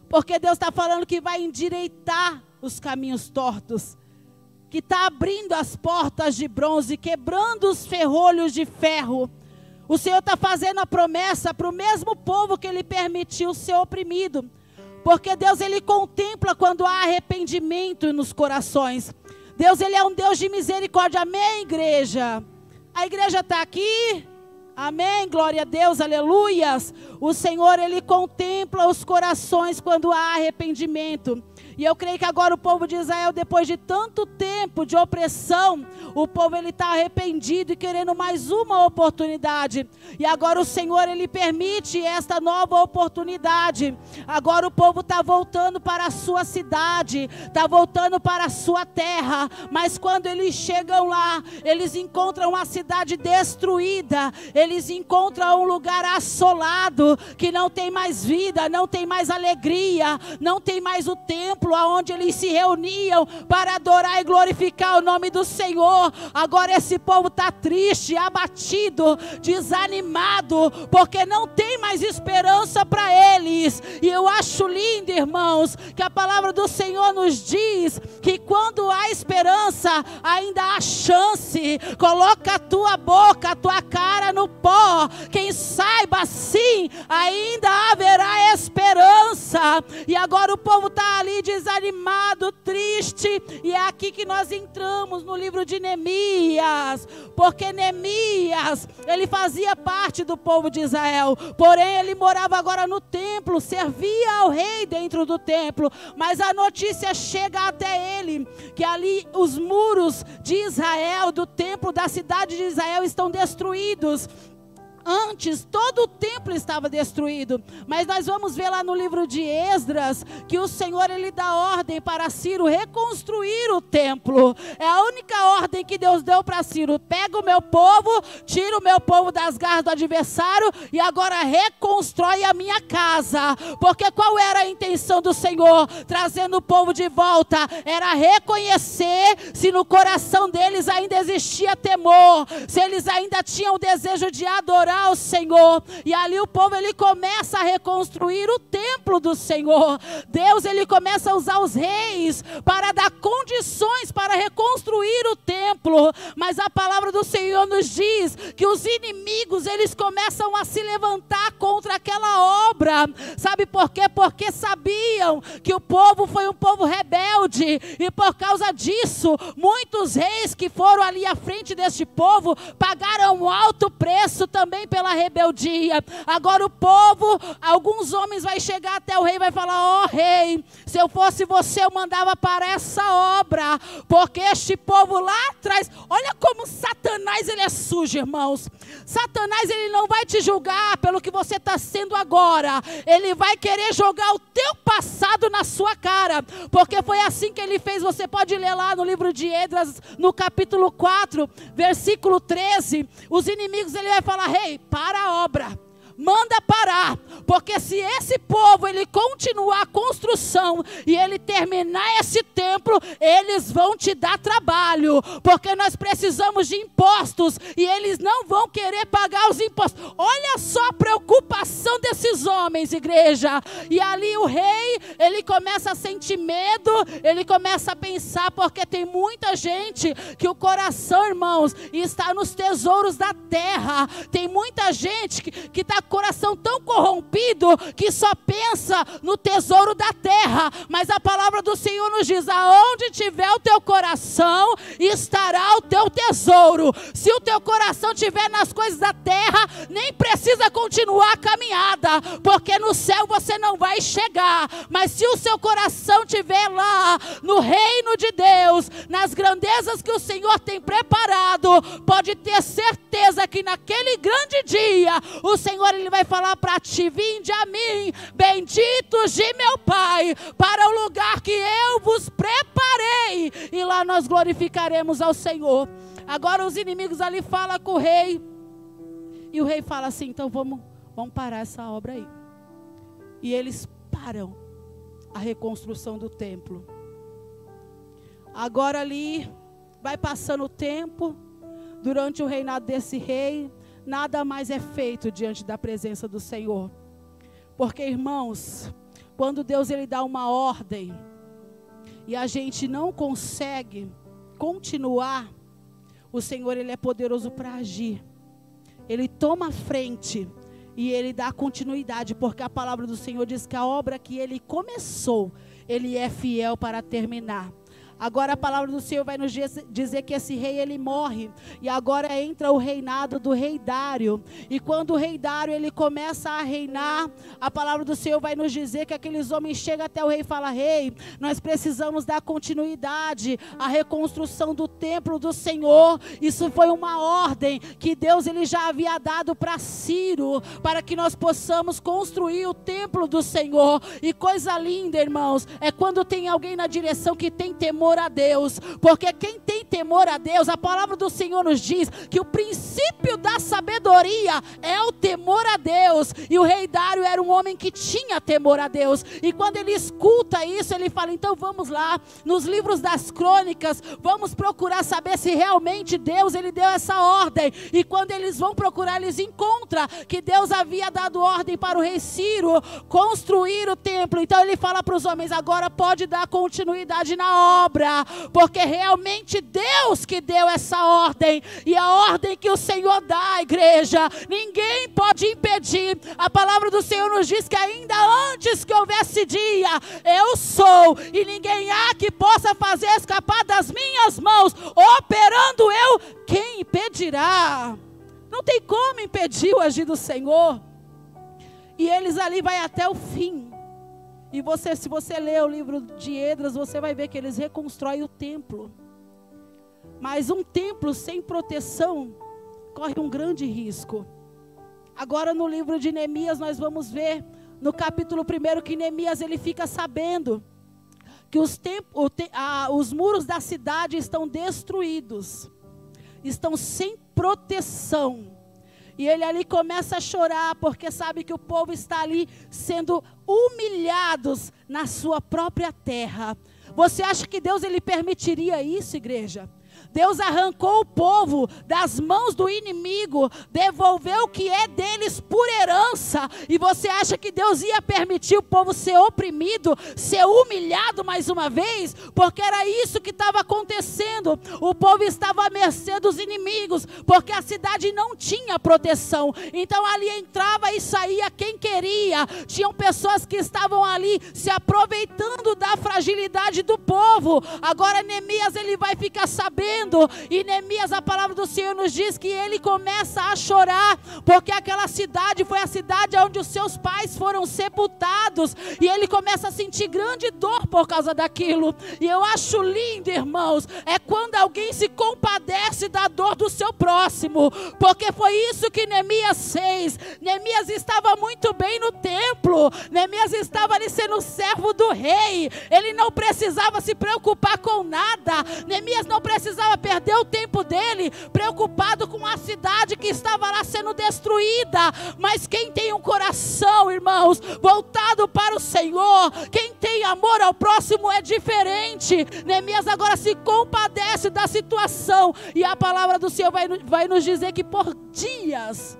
porque Deus está falando que vai endireitar os caminhos tortos, que está abrindo as portas de bronze, quebrando os ferrolhos de ferro. O Senhor está fazendo a promessa para o mesmo povo que Ele permitiu ser oprimido, porque Deus, Ele contempla quando há arrependimento nos corações. Deus, Ele é um Deus de misericórdia. Amém, igreja? A igreja está aqui? Amém, glória a Deus, aleluias. O Senhor, Ele contempla os corações quando há arrependimento. E eu creio que agora o povo de Israel, depois de tanto tempo de opressão, o povo, ele está arrependido e querendo mais uma oportunidade. E agora o Senhor, Ele permite esta nova oportunidade. Agora o povo está voltando para a sua cidade, está voltando para a sua terra. Mas quando eles chegam lá, eles encontram a cidade destruída, eles encontram um lugar assolado, que não tem mais vida, não tem mais alegria, não tem mais o templo aonde eles se reuniam para adorar e glorificar o nome do Senhor. Agora esse povo está triste, abatido, desanimado, porque não tem mais esperança para eles. E eu acho lindo, irmãos, que a palavra do Senhor nos diz que quando há esperança, ainda há chance. Coloca a tua boca, a tua cara no pó, quem saiba, sim, ainda haverá esperança. E agora o povo está ali desanimado, triste, e é aqui que nós entramos no livro de Neemias, porque Neemias, ele fazia parte do povo de Israel, porém ele morava agora no templo, servia ao rei dentro do templo, mas a notícia chega até ele, que ali os muros de Israel, do templo da cidade de Israel, estão destruídos. Antes, todo o templo estava destruído, mas nós vamos ver lá no livro de Esdras, que o Senhor, Ele dá ordem para Ciro reconstruir o templo. É a única ordem que Deus deu para Ciro: pega o meu povo, tira o meu povo das garras do adversário, e agora reconstrói a minha casa. Porque qual era a intenção do Senhor, trazendo o povo de volta? Era reconhecer se no coração deles ainda existia temor, se eles ainda tinham o desejo de adorar ao Senhor. E ali o povo, ele começa a reconstruir o templo do Senhor. Deus, ele começa a usar os reis para dar condições para reconstruir o templo. Mas a palavra do Senhor nos diz que os inimigos, eles começam a se levantar contra aquela obra. Sabe por quê? Porque sabiam que o povo foi um povo rebelde, e por causa disso, muitos reis que foram ali à frente deste povo pagaram um alto preço também pela rebeldia. Agora o povo, alguns homens vai chegar até o rei e vai falar: ó rei, se eu fosse você, eu mandava para essa obra, porque este povo lá atrás, olha como Satanás, ele é sujo, irmãos. Satanás, ele não vai te julgar pelo que você está sendo agora, ele vai querer jogar o teu passado na sua cara, porque foi assim que ele fez. Você pode ler lá no livro de Esdras, no capítulo 4, versículo 13, os inimigos, ele vai falar: rei, para a obra, manda parar, porque se esse povo ele continuar a construção e ele terminar esse templo, eles vão te dar trabalho, porque nós precisamos de impostos e eles não vão querer pagar os impostos. Olha só a preocupação desses homens, igreja. E ali o rei, ele começa a sentir medo, ele começa a pensar, porque tem muita gente que o coração, irmãos, está nos tesouros da terra. Tem muita gente que está com o coração tão corrompido que só pensa no tesouro da terra. Mas a palavra do Senhor nos diz: aonde tiver o teu coração, estará o teu tesouro. Se o teu coração estiver nas coisas da terra, nem precisa continuar a caminhada, porque no céu você não vai chegar. Mas se o seu coração estiver lá, no reino de Deus, nas grandezas que o Senhor tem preparado, pode ter certeza que naquele grande dia, o Senhor ele vai falar para ti: vinde a mim, benditos de meu Pai, para o lugar que eu vos preparei, e lá nós glorificaremos ao Senhor. Agora os inimigos ali falam com o rei, e o rei fala assim: então vamos parar essa obra aí. E eles param a reconstrução do templo. Agora ali vai passando o tempo, durante o reinado desse rei, nada mais é feito diante da presença do Senhor. Porque, irmãos, quando Deus ele dá uma ordem e a gente não consegue continuar, o Senhor ele é poderoso para agir. Ele toma a frente e ele dá continuidade, porque a palavra do Senhor diz que a obra que ele começou, ele é fiel para terminar. Agora a palavra do Senhor vai nos dizer que esse rei ele morre, e agora entra o reinado do rei Dário. E quando o rei Dário ele começa a reinar, a palavra do Senhor vai nos dizer que aqueles homens chegam até o rei e falam: rei, nós precisamos dar continuidade à reconstrução do templo do Senhor. Isso foi uma ordem que Deus ele já havia dado para Ciro, para que nós possamos construir o templo do Senhor. E coisa linda, irmãos, é quando tem alguém na direção que tem temor a Deus, porque quem tem temor a Deus, a palavra do Senhor nos diz que o princípio da sabedoria é o temor a Deus, e o rei Dário era um homem que tinha temor a Deus, e quando ele escuta isso, ele fala: então vamos lá, nos livros das crônicas, vamos procurar saber se realmente Deus, ele deu essa ordem. E quando eles vão procurar, eles encontram que Deus havia dado ordem para o rei Ciro construir o templo. Então ele fala para os homens: agora pode dar continuidade na obra, porque realmente Deus que deu essa ordem, e a ordem que o Senhor dá, igreja, ninguém pode impedir. A palavra do Senhor nos diz que ainda antes que houvesse dia, eu sou, e ninguém há que possa fazer escapar das minhas mãos. Operando eu, quem impedirá? Não tem como impedir o agir do Senhor. E eles ali vai até o fim. E se você ler o livro de Esdras, você vai ver que eles reconstroem o templo. Mas um templo sem proteção corre um grande risco. Agora no livro de Neemias nós vamos ver, no capítulo 1, que Neemias ele fica sabendo que os muros da cidade estão destruídos, estão sem proteção. E ele ali começa a chorar, porque sabe que o povo está ali sendo humilhados na sua própria terra. Você acha que Deus ele permitiria isso, igreja? Deus arrancou o povo das mãos do inimigo, devolveu o que é deles por herança, e você acha que Deus ia permitir o povo ser oprimido, ser humilhado mais uma vez? Porque era isso que estava acontecendo. O povo estava à mercê dos inimigos, porque a cidade não tinha proteção. Então ali entrava e saía quem queria. Tinham pessoas que estavam ali se aproveitando da fragilidade do povo. Agora Neemias ele vai ficar sabendo, e Neemias, a palavra do Senhor nos diz que ele começa a chorar, porque aquela cidade foi a cidade onde os seus pais foram sepultados, e ele começa a sentir grande dor por causa daquilo. E eu acho lindo, irmãos, é quando alguém se compadece da dor do seu próximo, porque foi isso que Neemias fez. Neemias estava muito bem no templo, Neemias estava ali sendo servo do rei, ele não precisava se preocupar com nada, Neemias não precisava precisava perder o tempo dele preocupado com a cidade que estava lá sendo destruída. Mas quem tem um coração, irmãos, voltado para o Senhor, quem tem amor ao próximo é diferente. Neemias agora se compadece da situação, e a palavra do Senhor vai nos dizer que por dias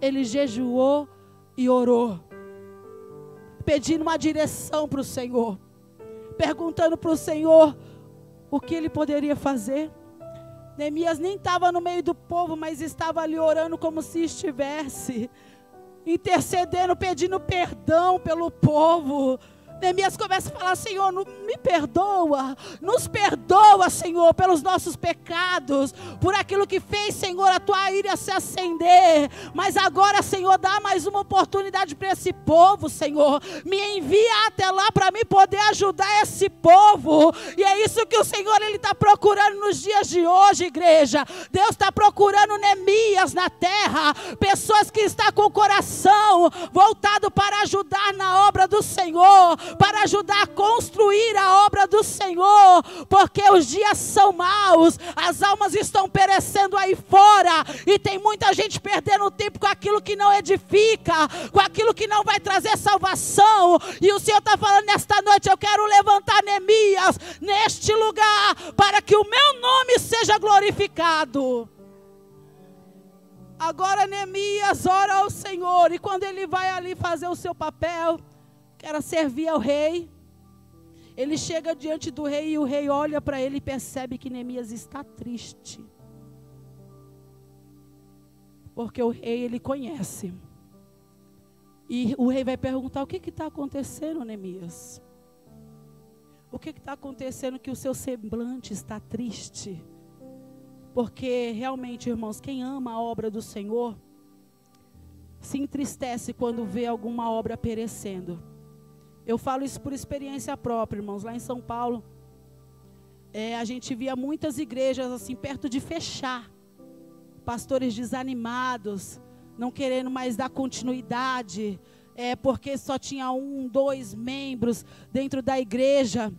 ele jejuou e orou, pedindo uma direção para o Senhor, perguntando para o Senhor o que ele poderia fazer. Neemias nem estava no meio do povo, mas estava ali orando como se estivesse, intercedendo, pedindo perdão pelo povo. Neemias começa a falar: Senhor, me perdoa, nos perdoa, Senhor, pelos nossos pecados, por aquilo que fez, Senhor, a tua ira se acender. Mas agora, Senhor, dá mais uma oportunidade para esse povo, Senhor. Me envia até lá para mim poder ajudar esse povo. E é isso que o Senhor, Ele está procurando nos dias de hoje, igreja. Deus está procurando Neemias na terra, pessoas que estão com o coração voltado para ajudar na obra do Senhor, para ajudar a construir a obra do Senhor, porque os dias são maus, as almas estão perecendo aí fora, e tem muita gente perdendo tempo com aquilo que não edifica, com aquilo que não vai trazer salvação. E o Senhor está falando nesta noite: eu quero levantar Neemias neste lugar, para que o meu nome seja glorificado. Agora Neemias ora ao Senhor, e quando ele vai ali fazer o seu papel, que era servir ao rei, ele chega diante do rei, e o rei olha para ele e percebe que Neemias está triste, porque o rei, ele conhece. E o rei vai perguntar: o que está acontecendo, Neemias? O que está acontecendo que o seu semblante está triste? Porque realmente, irmãos, quem ama a obra do Senhor se entristece quando vê alguma obra perecendo. Eu falo isso por experiência própria, irmãos. Lá em São Paulo, a gente via muitas igrejas assim perto de fechar, pastores desanimados, não querendo mais dar continuidade, porque só tinha 1, 2 membros dentro da igreja.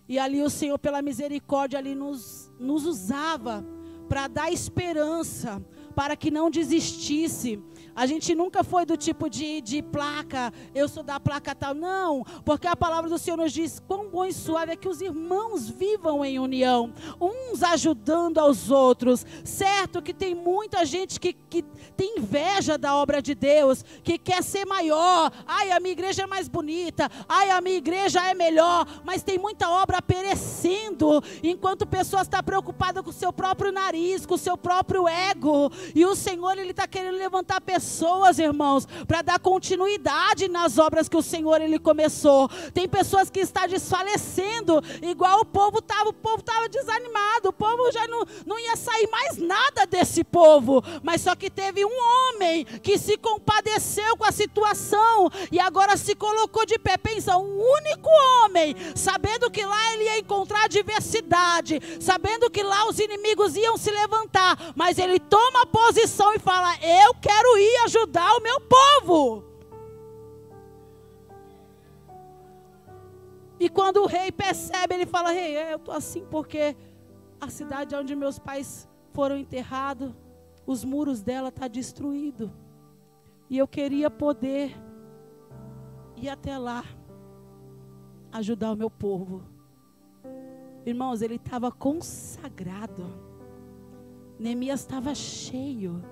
E ali o Senhor, pela misericórdia, ali nos usava para dar esperança, para que não desistisse. A gente nunca foi do tipo de placa, eu sou da placa tal, não, porque a palavra do Senhor nos diz: quão bom e suave é que os irmãos vivam em união, uns ajudando aos outros. Certo que tem muita gente que tem inveja da obra de Deus, que quer ser maior. Ai, a minha igreja é mais bonita, ai, a minha igreja é melhor, mas tem muita obra perecendo, enquanto pessoas estão preocupadas com o seu próprio nariz, com o seu próprio ego. E o Senhor, Ele está querendo levantar pessoas, irmãos, para dar continuidade nas obras que o Senhor, Ele começou. Tem pessoas que estão desfalecendo, igual o povo estava desanimado, o povo já não ia sair mais nada desse povo, mas só que teve um homem que se compadeceu com a situação, e agora se colocou de pé. Pensa, um único homem, sabendo que lá ele ia encontrar adversidade, sabendo que lá os inimigos iam se levantar, mas ele toma posição e fala: eu quero ir ajudar o meu povo. E quando o rei percebe, ele fala: rei, eu estou assim porque a cidade onde meus pais foram enterrados, os muros dela estão destruídos, e eu queria poder ir até lá ajudar o meu povo. Irmãos, ele estava consagrado. Neemias estava cheio,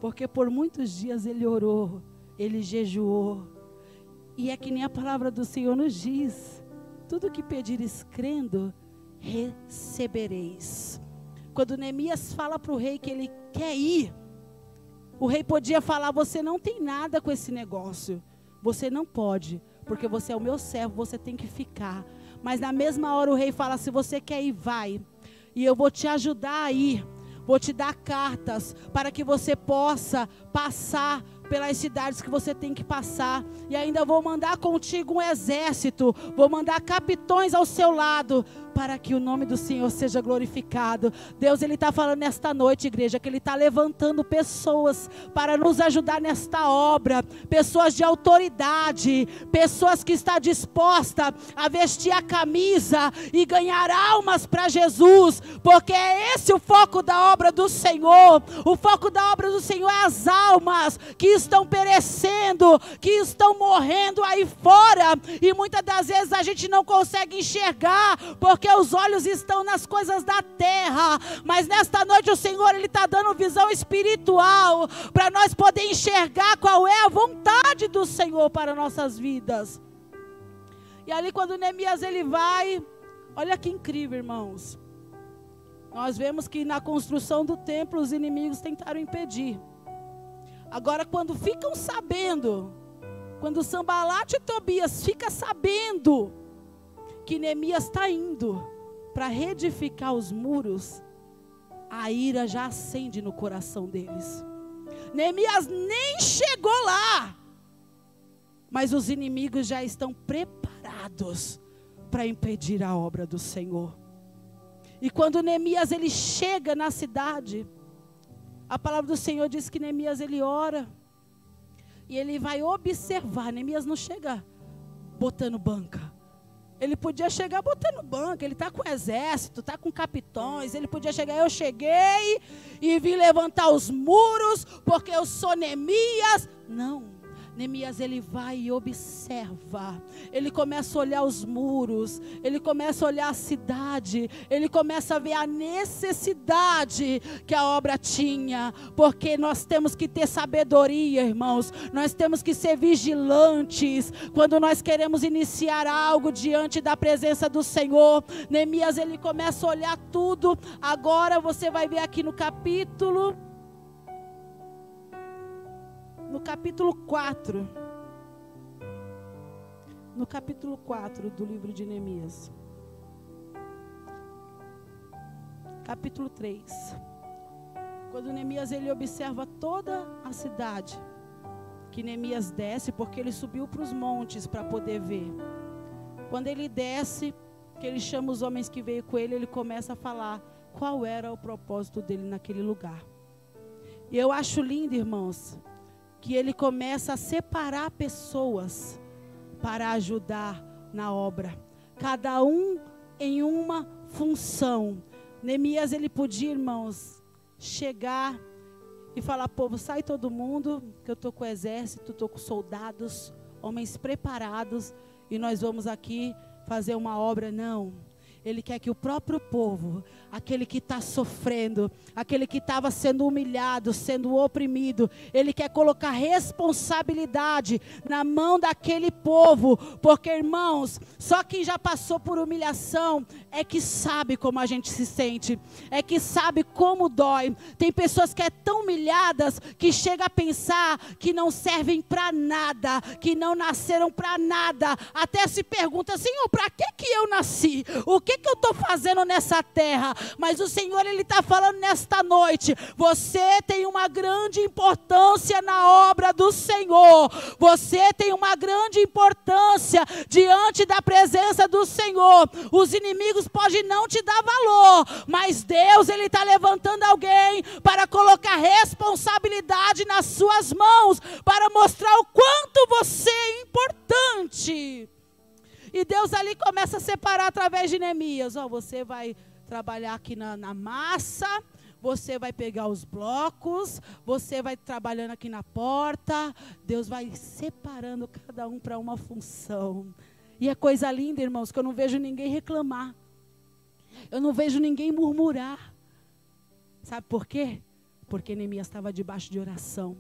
porque por muitos dias ele orou, ele jejuou. E é que nem a palavra do Senhor nos diz: tudo que pedires crendo, recebereis. Quando Neemias fala para o rei que ele quer ir, o rei podia falar: você não tem nada com esse negócio, você não pode, porque você é o meu servo, você tem que ficar. Mas na mesma hora o rei fala: se você quer ir, vai, e eu vou te ajudar a ir. Vou te dar cartas para que você possa passar pelas cidades que você tem que passar. E ainda vou mandar contigo um exército. Vou mandar capitões ao seu lado para que o nome do Senhor seja glorificado. Deus, Ele está falando nesta noite, igreja, que Ele está levantando pessoas para nos ajudar nesta obra, pessoas de autoridade, pessoas que estão dispostas a vestir a camisa e ganhar almas para Jesus, porque é esse o foco da obra do Senhor. O foco da obra do Senhor é as almas que estão perecendo, que estão morrendo aí fora, e muitas das vezes a gente não consegue enxergar, porque os olhos estão nas coisas da terra, mas nesta noite o Senhor, Ele está dando visão espiritual, para nós poder enxergar qual é a vontade do Senhor para nossas vidas. E ali quando Neemias ele vai, olha que incrível, irmãos, nós vemos que na construção do templo os inimigos tentaram impedir. Agora quando ficam sabendo, quando Sanbalate e Tobias ficam sabendo que Neemias está indo para reedificar os muros, a ira já acende no coração deles. Neemias nem chegou lá, mas os inimigos já estão preparados para impedir a obra do Senhor. E quando Neemias ele chega na cidade, a palavra do Senhor diz que Neemias ele ora e ele vai observar. Neemias não chega botando banca. Ele podia chegar botando banca, ele está com exército, está com capitões, ele podia chegar, eu cheguei e vim levantar os muros, porque eu sou Neemias. Não, Neemias ele vai e observa, ele começa a olhar os muros, ele começa a olhar a cidade, ele começa a ver a necessidade que a obra tinha, porque nós temos que ter sabedoria, irmãos, nós temos que ser vigilantes, quando nós queremos iniciar algo diante da presença do Senhor. Neemias ele começa a olhar tudo. Agora você vai ver aqui no capítulo 4, no capítulo 4 do livro de Neemias, capítulo 3, quando Neemias ele observa toda a cidade, que Neemias desce, porque ele subiu para os montes para poder ver. Quando ele desce, que ele chama os homens que veio com ele, ele começa a falar qual era o propósito dele naquele lugar. E eu acho lindo, irmãos, que ele começa a separar pessoas para ajudar na obra, cada um em uma função. Neemias ele podia, irmãos, chegar e falar: povo, sai todo mundo, que eu estou com o exército, estou com soldados, homens preparados, e nós vamos aqui fazer uma obra. Não. Ele quer que o próprio povo, aquele que está sofrendo, aquele que estava sendo humilhado, sendo oprimido, ele quer colocar responsabilidade na mão daquele povo, porque, irmãos, só quem já passou por humilhação é que sabe como a gente se sente, é que sabe como dói. Tem pessoas que é tão humilhadas que chega a pensar que não servem para nada, que não nasceram para nada, até se pergunta: Senhor, para que eu nasci? O que eu estou fazendo nessa terra? Mas o Senhor ele está falando nesta noite: você tem uma grande importância na obra do Senhor, você tem uma grande importância diante da presença do Senhor. Os inimigos podem não te dar valor, mas Deus ele está levantando alguém para colocar responsabilidade nas suas mãos, para mostrar o quanto você é importante. E Deus ali começa a separar através de Neemias. Você vai trabalhar aqui na massa, você vai pegar os blocos, você vai trabalhando aqui na porta. Deus vai separando cada um para uma função. E é coisa linda, irmãos, que eu não vejo ninguém reclamar. Eu não vejo ninguém murmurar. Sabe por quê? Porque Neemias estava debaixo de oração.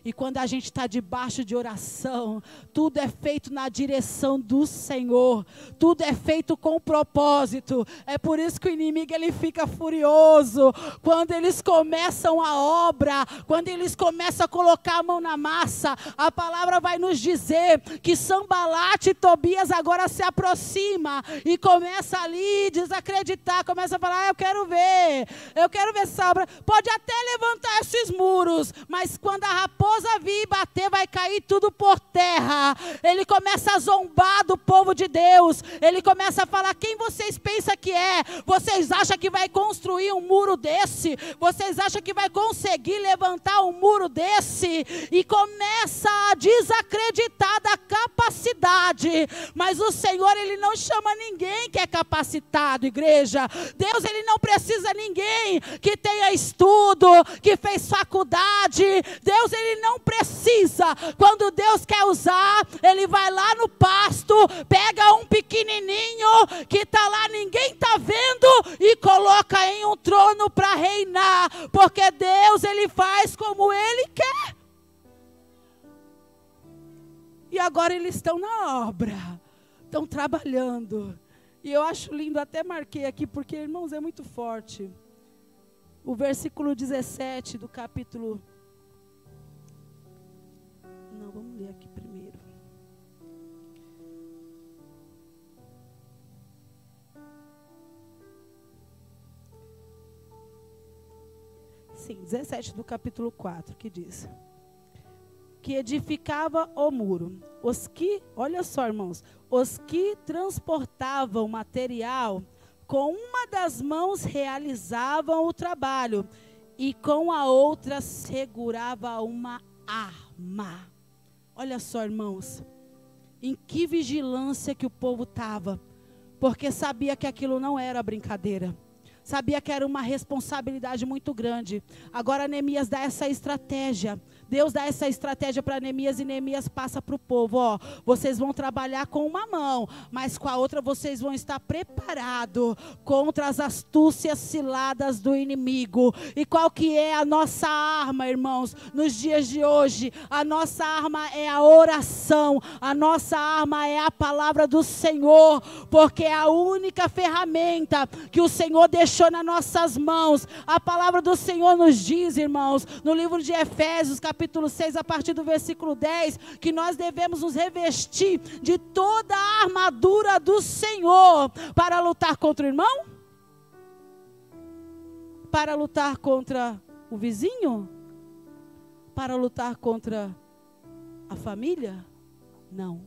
E quando a gente está debaixo de oração, tudo é feito na direção do Senhor, tudo é feito com propósito. É por isso que o inimigo ele fica furioso quando eles começam a obra, quando eles começam a colocar a mão na massa. A palavra vai nos dizer que Sanbalate e Tobias agora se aproxima e começa ali a desacreditar, começa a falar: eu quero ver essa obra, pode até levantar esses muros, mas quando a raposa vir e bater, vai cair tudo por terra. Ele começa a zombar do povo de Deus. Ele começa a falar: quem vocês pensam que é? Vocês acham que vai construir um muro desse? Vocês acham que vai conseguir levantar um muro desse? E começa a desacreditar da capacidade. Mas o Senhor, Ele não chama ninguém que é capacitado, igreja. Deus, Ele não precisa ninguém que tenha estudo, que fez faculdade. Deus, Ele não precisa. Quando Deus quer usar, Ele vai lá no pasto, pega um pequenininho que está lá, ninguém está vendo, e coloca em um trono para reinar. Porque Deus, Ele faz como Ele quer. E agora eles estão na obra, estão trabalhando. E eu acho lindo, até marquei aqui, porque, irmãos, é muito forte. O versículo 17 do capítulo... Não, vamos ler aqui primeiro. Sim, 17 do capítulo 4, que diz... que edificava o muro. Os que, olha só, irmãos, os que transportavam material, com uma das mãos realizavam o trabalho, e com a outra segurava uma arma. Olha só, irmãos, em que vigilância que o povo estava, porque sabia que aquilo não era brincadeira. Sabia que era uma responsabilidade muito grande. Agora Neemias dá essa estratégia. Deus dá essa estratégia para Neemias, e Neemias passa para o povo: ó, vocês vão trabalhar com uma mão, mas com a outra vocês vão estar preparados contra as astúcias ciladas do inimigo. E qual que é a nossa arma, irmãos, nos dias de hoje? A nossa arma é a oração. A nossa arma é a palavra do Senhor, porque é a única ferramenta que o Senhor deixou nas nossas mãos. A palavra do Senhor nos diz, irmãos, no livro de Efésios, capítulo 6, a partir do versículo 10, que nós devemos nos revestir de toda a armadura do Senhor para lutar contra o irmão? Para lutar contra o vizinho? Para lutar contra a família? Não.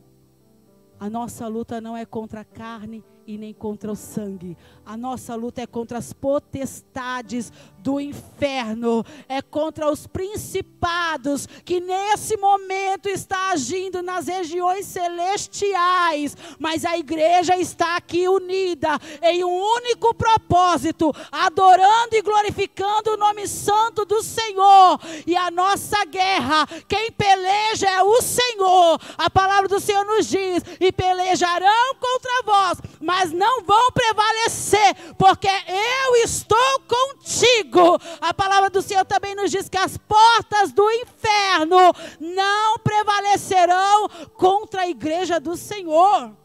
A nossa luta não é contra a carne e nem contra o sangue. A nossa luta é contra as potestades do inferno. É contra os principados que nesse momento está agindo nas regiões celestiais. Mas a igreja está aqui unida em um único propósito, adorando e glorificando o nome santo do Senhor. E a nossa guerra, quem peleja é o Senhor. A palavra do Senhor nos diz: e pelejarão contra vós, mas não vão prevalecer, porque eu estou contigo. A palavra do Senhor também nos diz que as portas do inferno não prevalecerão contra a igreja do Senhor.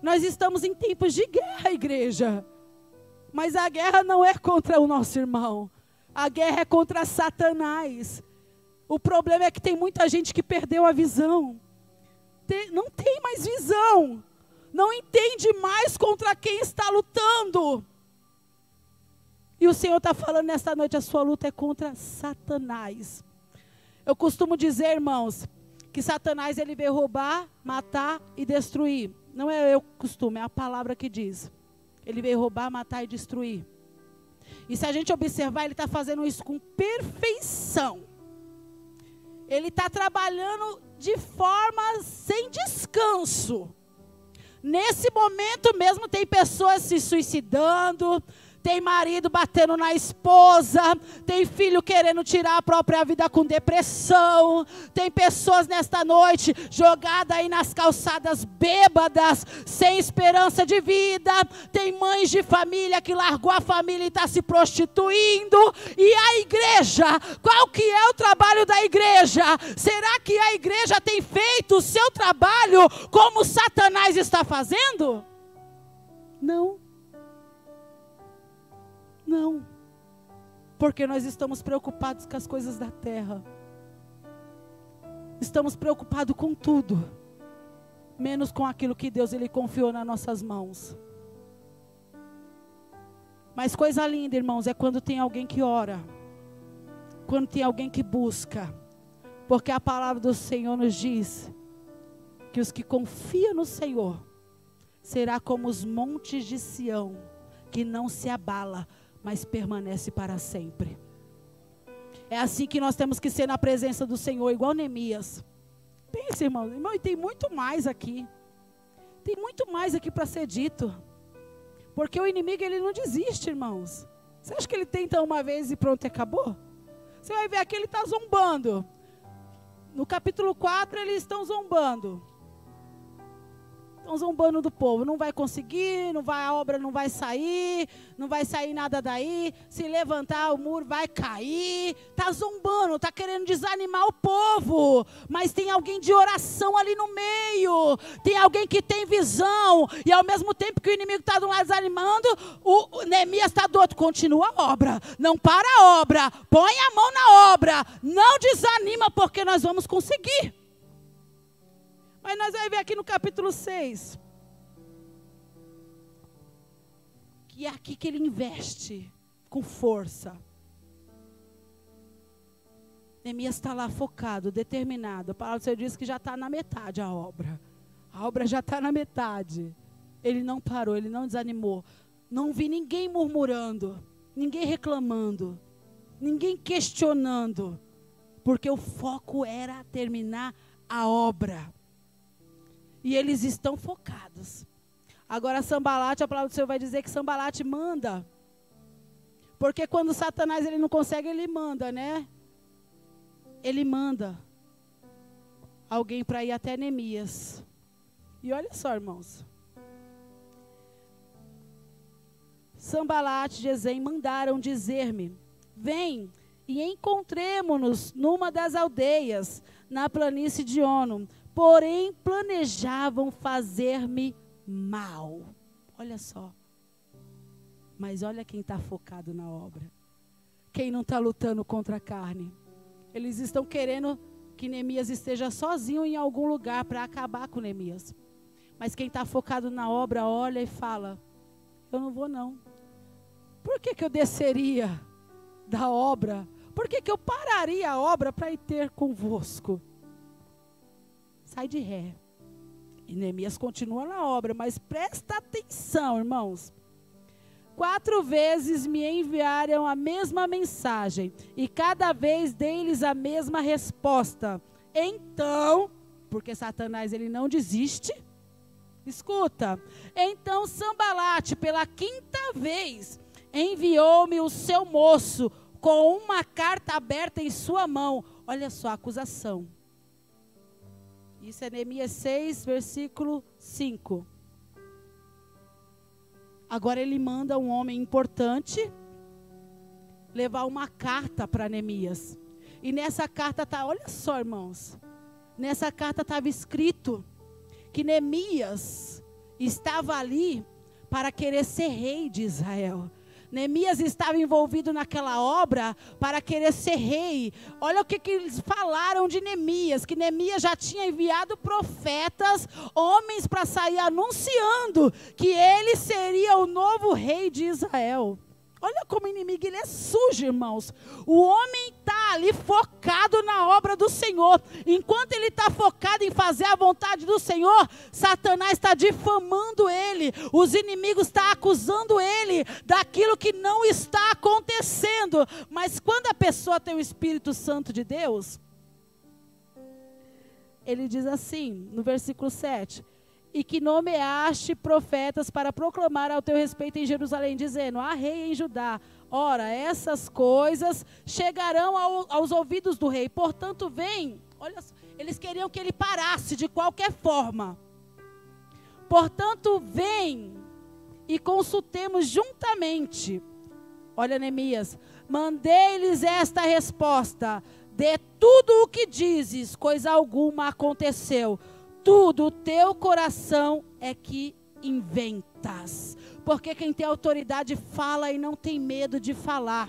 Nós estamos em tempos de guerra, igreja. Mas a guerra não é contra o nosso irmão. A guerra é contra Satanás. O problema é que tem muita gente que perdeu a visão. Não tem mais visão. Não entende mais contra quem está lutando. E o Senhor está falando nesta noite: a sua luta é contra Satanás. Eu costumo dizer, irmãos, que Satanás ele veio roubar, matar e destruir. Não é eu que costumo, é a palavra que diz. Ele veio roubar, matar e destruir. E se a gente observar, ele está fazendo isso com perfeição. Ele está trabalhando de forma sem descanso. Nesse momento mesmo tem pessoas se suicidando, tem marido batendo na esposa, tem filho querendo tirar a própria vida com depressão, tem pessoas nesta noite jogadas aí nas calçadas bêbadas, sem esperança de vida, tem mães de família que largou a família e está se prostituindo. E a igreja, qual que é o trabalho da igreja? Será que a igreja tem feito o seu trabalho como Satanás está fazendo? Não. Não, porque nós estamos preocupados com as coisas da terra. Estamos preocupados com tudo, menos com aquilo que Deus ele confiou nas nossas mãos. Mas coisa linda, irmãos, é quando tem alguém que ora. quando tem alguém que busca. Porque a palavra do Senhor nos diz que os que confiam no Senhor será como os montes de Sião, que não se abala, mas permanece para sempre. É assim que nós temos que ser na presença do Senhor, igual Neemias. Pense, irmão, e tem muito mais aqui. Tem muito mais aqui para ser dito. Porque o inimigo, ele não desiste, irmãos. Você acha que ele tenta uma vez e pronto, acabou? Você vai ver aqui, ele está zombando. No capítulo 4, eles estão zombando. Estão zombando do povo. Não vai conseguir, a obra não vai sair nada daí. Se levantar, o muro vai cair. Está zombando, está querendo desanimar o povo. Mas tem alguém de oração ali no meio. Tem alguém que tem visão. E ao mesmo tempo que o inimigo está de um lado desanimando, o Neemias está do outro. Continua a obra. Não para a obra. Põe a mão na obra. Não desanima, porque nós vamos conseguir. Mas nós vamos ver aqui no capítulo 6. Que é aqui que ele investe com força. Neemias está lá focado, determinado. A palavra do Senhor diz que já está na metade a obra. A obra já está na metade. Ele não parou, ele não desanimou. Não vi ninguém murmurando, ninguém reclamando, ninguém questionando. Porque o foco era terminar a obra. E eles estão focados. Agora Sambalate, a palavra do Senhor vai dizer que Sambalate manda. Porque quando Satanás ele não consegue, ele manda, né? Ele manda alguém para ir até Neemias. E olha só, irmãos. Sambalate e Gesem mandaram dizer-me: vem e encontremo-nos numa das aldeias, na planície de Ono. Porém, planejavam fazer-me mal. Olha só. Mas olha quem está focado na obra. Quem não está lutando contra a carne. Eles estão querendo que Neemias esteja sozinho em algum lugar para acabar com Neemias. Mas quem está focado na obra, olha e fala: eu não vou não. Por que eu desceria da obra? Por que eu pararia a obra para ir ter convosco? Sai de ré. E Neemias continua na obra, mas presta atenção, irmãos. 4 vezes me enviaram a mesma mensagem, e cada vez dei-lhes a mesma resposta. Então, porque Satanás ele não desiste, escuta. Então Sambalate, pela 5ª vez, enviou-me o seu moço, com uma carta aberta em sua mão. Olha só a acusação. Isso é Neemias 6, versículo 5. Agora ele manda um homem importante levar uma carta para Neemias. E nessa carta está, olha só, irmãos. Nessa carta estava escrito que Neemias estava ali para querer ser rei de Israel. Neemias estava envolvido naquela obra para querer ser rei. Olha o que eles falaram de Neemias, que Neemias já tinha enviado profetas, homens para sair anunciando que ele seria o novo rei de Israel. Olha como o inimigo ele é sujo, irmãos. O homem está ali focado na obra do Senhor. Enquanto ele está focado em fazer a vontade do Senhor, Satanás está difamando ele. Os inimigos estão acusando ele daquilo que não está acontecendo. Mas quando a pessoa tem o Espírito Santo de Deus, ele diz assim, no versículo 7... e que nomeaste profetas para proclamar ao teu respeito em Jerusalém, dizendo: há rei em Judá. Ora, essas coisas chegarão aos ouvidos do rei. Portanto, vem. Olha, eles queriam que ele parasse de qualquer forma. Portanto, vem e consultemos juntamente. Olha, Neemias, mandei-lhes esta resposta: de tudo o que dizes, coisa alguma aconteceu. Tudo o teu coração é que inventas. Porque quem tem autoridade fala e não tem medo de falar.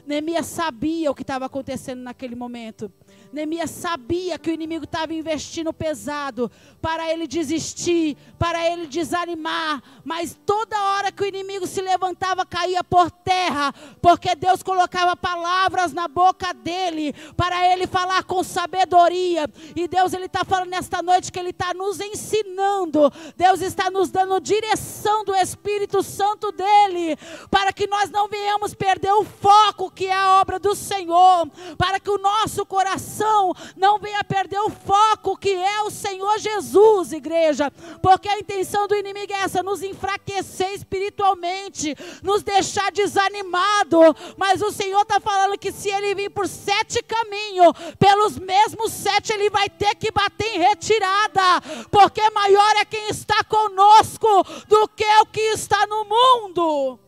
Neemias sabia o que estava acontecendo naquele momento. Neemias sabia que o inimigo estava investindo pesado para ele desistir, para ele desanimar. Mas toda hora que o inimigo se levantava, caía por terra, porque Deus colocava palavras na boca dele, para ele falar com sabedoria. E Deus, Ele está falando nesta noite que Ele está nos ensinando. Deus está nos dando direção do Espírito Santo dEle, para que nós não venhamos perder o foco que é a obra do Senhor, para que o nosso coração não venha perder o foco que é o Senhor Jesus, igreja, porque a intenção do inimigo é essa, nos enfraquecer espiritualmente, nos deixar desanimado. Mas o Senhor está falando que se ele vir por 7 caminhos, pelos mesmos 7 ele vai ter que bater em retirada, porque maior é quem está conosco do que o que está no mundo.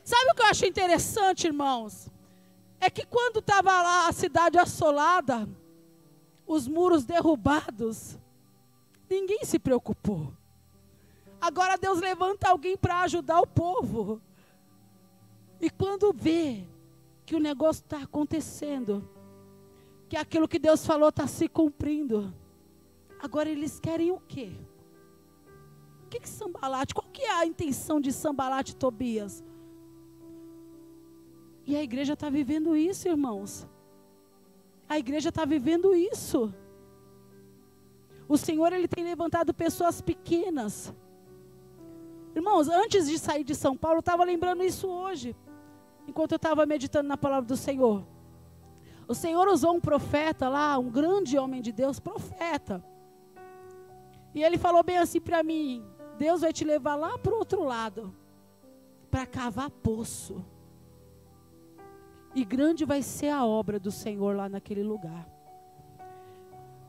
Sabe o que eu acho interessante, irmãos? É que quando estava lá a cidade assolada, os muros derrubados, ninguém se preocupou. Agora Deus levanta alguém para ajudar o povo. E quando vê que o negócio está acontecendo, que aquilo que Deus falou está se cumprindo, agora eles querem o quê? O que Sanbalate, qual que é a intenção de Sanbalate e Tobias? E a igreja está vivendo isso, irmãos. A igreja está vivendo isso. O Senhor, Ele tem levantado pessoas pequenas. Irmãos, antes de sair de São Paulo, eu estava lembrando isso hoje, enquanto eu estava meditando na palavra do Senhor. O Senhor usou um profeta lá, um grande homem de Deus, profeta. E ele falou bem assim para mim: Deus vai te levar lá para o outro lado, para cavar poço. E grande vai ser a obra do Senhor lá naquele lugar.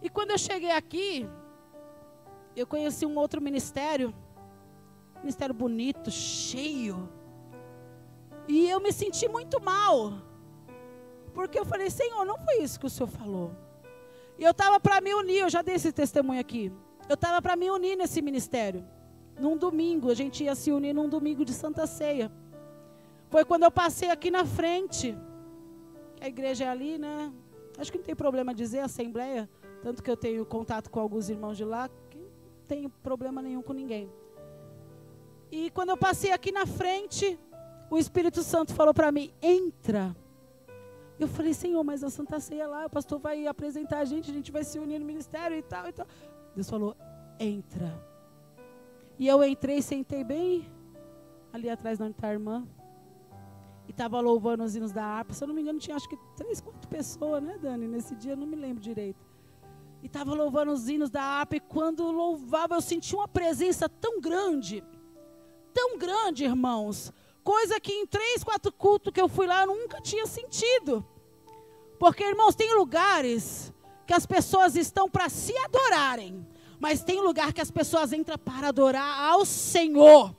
E quando eu cheguei aqui, eu conheci um outro ministério bonito, cheio. E eu me senti muito mal, porque eu falei: Senhor, não foi isso que o Senhor falou. E eu estava para me unir, eu já dei esse testemunho aqui. Eu estava para me unir nesse ministério. Num domingo, a gente ia se unir num domingo de Santa Ceia. Foi quando eu passei aqui na frente. A igreja é ali, né? Acho que não tem problema dizer, assembleia. Tanto que eu tenho contato com alguns irmãos de lá, que não tenho problema nenhum com ninguém. E quando eu passei aqui na frente, o Espírito Santo falou para mim: entra. Eu falei: Senhor, mas a Santa Ceia lá, o pastor vai apresentar a gente vai se unir no ministério e tal, e tal. Deus falou: entra. E eu entrei, sentei bem ali atrás onde está a irmã. E estava louvando os hinos da harpa. Se eu não me engano, tinha acho que 3, 4 pessoas, né, Dani? Nesse dia, eu não me lembro direito. E estava louvando os hinos da harpa. E quando louvava, eu senti uma presença tão grande, irmãos. Coisa que em 3, 4 cultos que eu fui lá, eu nunca tinha sentido. Porque, irmãos, tem lugares que as pessoas estão para se adorarem. Mas tem lugar que as pessoas entram para adorar ao Senhor.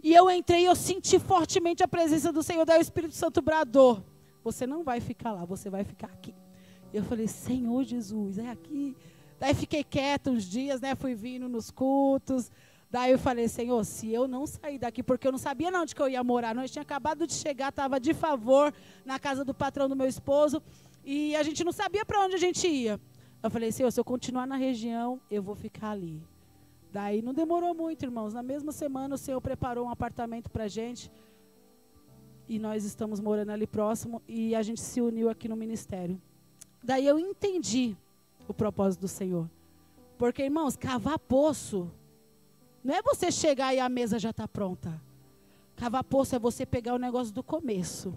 E eu entrei e eu senti fortemente a presença do Senhor. Daí o Espírito Santo bradou: você não vai ficar lá, você vai ficar aqui. E eu falei: Senhor Jesus, é aqui. Daí fiquei quieta uns dias, né? Fui vindo nos cultos. Daí eu falei: Senhor, se eu não sair daqui, porque eu não sabia não onde que eu ia morar. Nós tinha acabado de chegar, estava de favor na casa do patrão do meu esposo. E a gente não sabia para onde a gente ia. Eu falei: Senhor, se eu continuar na região, eu vou ficar ali. Daí não demorou muito, irmãos. Na mesma semana o Senhor preparou um apartamento para a gente. E nós estamos morando ali próximo. E a gente se uniu aqui no ministério. Daí eu entendi o propósito do Senhor. Porque, irmãos, cavar poço não é você chegar e a mesa já está pronta. Cavar poço é você pegar o negócio do começo.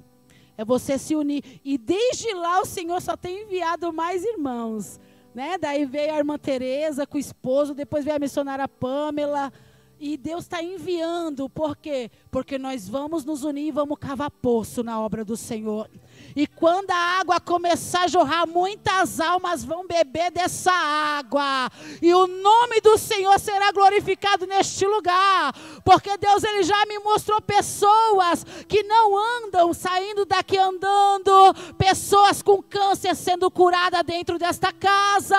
É você se unir. E desde lá o Senhor só tem enviado mais irmãos. Né? Daí veio a irmã Tereza com o esposo, depois veio a missionária Pamela, e Deus está enviando. Por quê? Porque nós vamos nos unir e vamos cavar poço na obra do Senhor. E quando a água começar a jorrar, muitas almas vão beber dessa água. E o nome do Senhor será glorificado neste lugar. Porque Deus, Ele já me mostrou pessoas que não andam, saindo daqui andando. Pessoas com câncer sendo curadas dentro desta casa.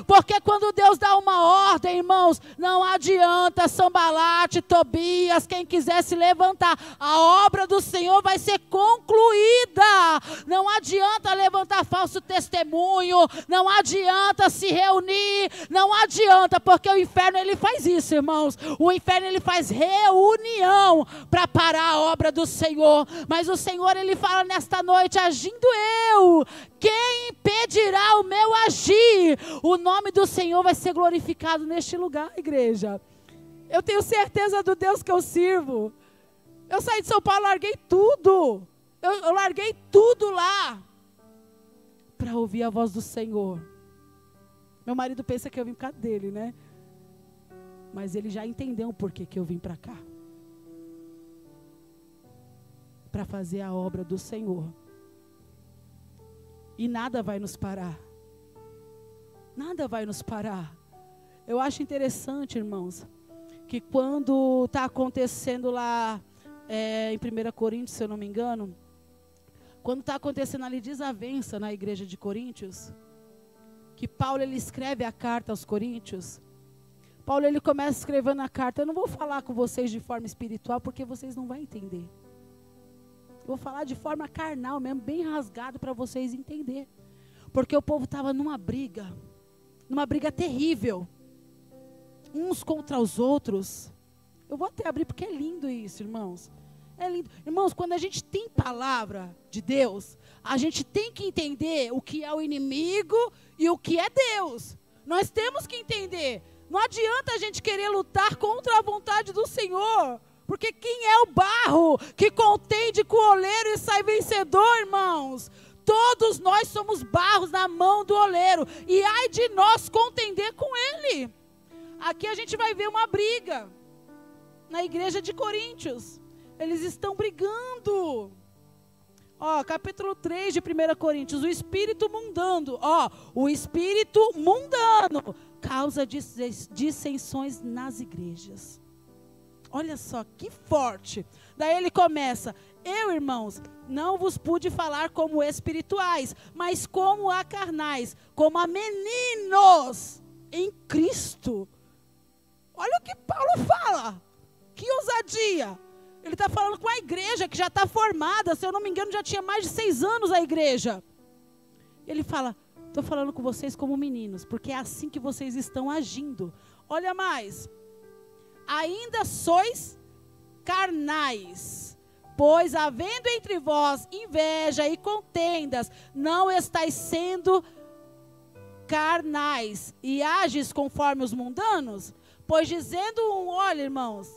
Porque quando Deus dá uma ordem, irmãos, não adianta sambar Sambalate, Tobias, quem quiser se levantar, a obra do Senhor vai ser concluída. Não adianta levantar falso testemunho, não adianta se reunir, não adianta, porque o inferno ele faz isso, irmãos. O inferno ele faz reunião para parar a obra do Senhor. Mas o Senhor ele fala nesta noite: agindo eu, quem impedirá o meu agir? O nome do Senhor vai ser glorificado neste lugar, igreja. Eu tenho certeza do Deus que eu sirvo. Eu saí de São Paulo, larguei tudo. Eu larguei tudo lá para ouvir a voz do Senhor. Meu marido pensa que eu vim por causa dele, né? Mas ele já entendeu o porquê que eu vim para cá. Para fazer a obra do Senhor. E nada vai nos parar. Nada vai nos parar. Eu acho interessante, irmãos, que quando está acontecendo lá em 1 Coríntios, se eu não me engano, quando está acontecendo ali desavença na igreja de Coríntios, que Paulo ele escreve a carta aos Coríntios, Paulo ele começa escrevendo a carta. Eu não vou falar com vocês de forma espiritual, porque vocês não vão entender. Vou falar de forma carnal mesmo, bem rasgado para vocês entenderem. Porque o povo estava numa briga terrível. Uns contra os outros. Eu vou até abrir porque é lindo isso, irmãos. É lindo. Irmãos, quando a gente tem palavra de Deus, a gente tem que entender o que é o inimigo e o que é Deus. Nós temos que entender. Não adianta a gente querer lutar contra a vontade do Senhor. Porque quem é o barro que contende com o oleiro e sai vencedor, irmãos? Todos nós somos barros na mão do oleiro. E ai de nós contender com ele. Aqui a gente vai ver uma briga. Na igreja de Coríntios. Eles estão brigando. Ó, capítulo 3 de 1 Coríntios. O espírito mundano. Ó, o espírito mundano causa dissensões nas igrejas. Olha só, que forte. Daí ele começa: eu, irmãos, não vos pude falar como espirituais, mas como a carnais, como a meninos em Cristo. Olha o que Paulo fala. Que ousadia. Ele está falando com a igreja que já está formada. Se eu não me engano, já tinha mais de 6 anos a igreja. Ele fala: estou falando com vocês como meninos, porque é assim que vocês estão agindo. Olha mais. Ainda sois carnais, pois havendo entre vós inveja e contendas, não estáis sendo carnais e ages conforme os mundanos? Pois dizendo um, olha irmãos,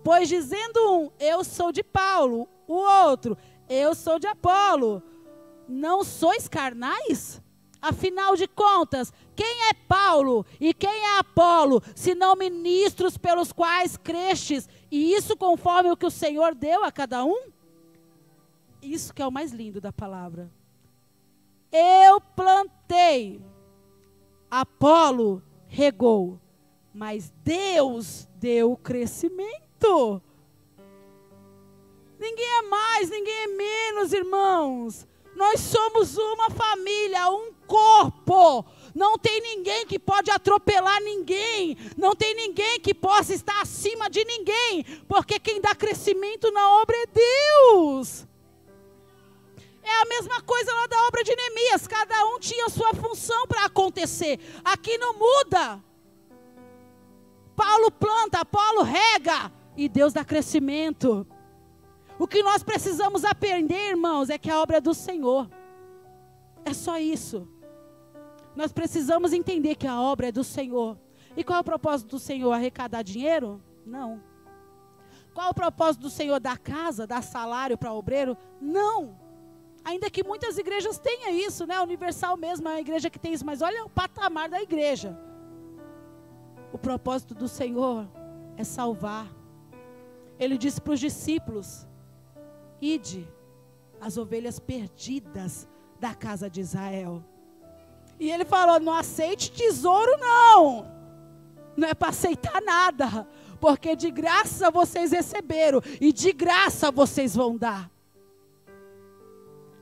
pois dizendo um, eu sou de Paulo, o outro, eu sou de Apolo, não sois carnais? Afinal de contas, quem é Paulo e quem é Apolo, senão ministros pelos quais crestes, e isso conforme o que o Senhor deu a cada um? Isso que é o mais lindo da palavra. Eu plantei, Apolo regou, mas Deus deu o crescimento. Ninguém é mais, ninguém é menos, irmãos. Nós somos uma família, um corpo. Não tem ninguém que pode atropelar ninguém. Não tem ninguém que possa estar acima de ninguém. Porque quem dá crescimento na obra é Deus. É a mesma coisa lá da obra de Neemias. Cada um tinha sua função para acontecer. Aqui não muda. Paulo planta, Apolo rega. E Deus dá crescimento. O que nós precisamos aprender, irmãos, é que a obra é do Senhor. É só isso. Nós precisamos entender que a obra é do Senhor. E qual é o propósito do Senhor? Arrecadar dinheiro? Não. Qual é o propósito do Senhor? Dar casa, dar salário para obreiro? Não. Ainda que muitas igrejas tenham isso, né? A Universal mesmo é uma igreja que tem isso. Mas olha o patamar da igreja. O propósito do Senhor é salvar. Ele disse para os discípulos: ide as ovelhas perdidas da casa de Israel. E ele falou: não aceite tesouro não. Não é para aceitar nada. Porque de graça vocês receberam. E de graça vocês vão dar.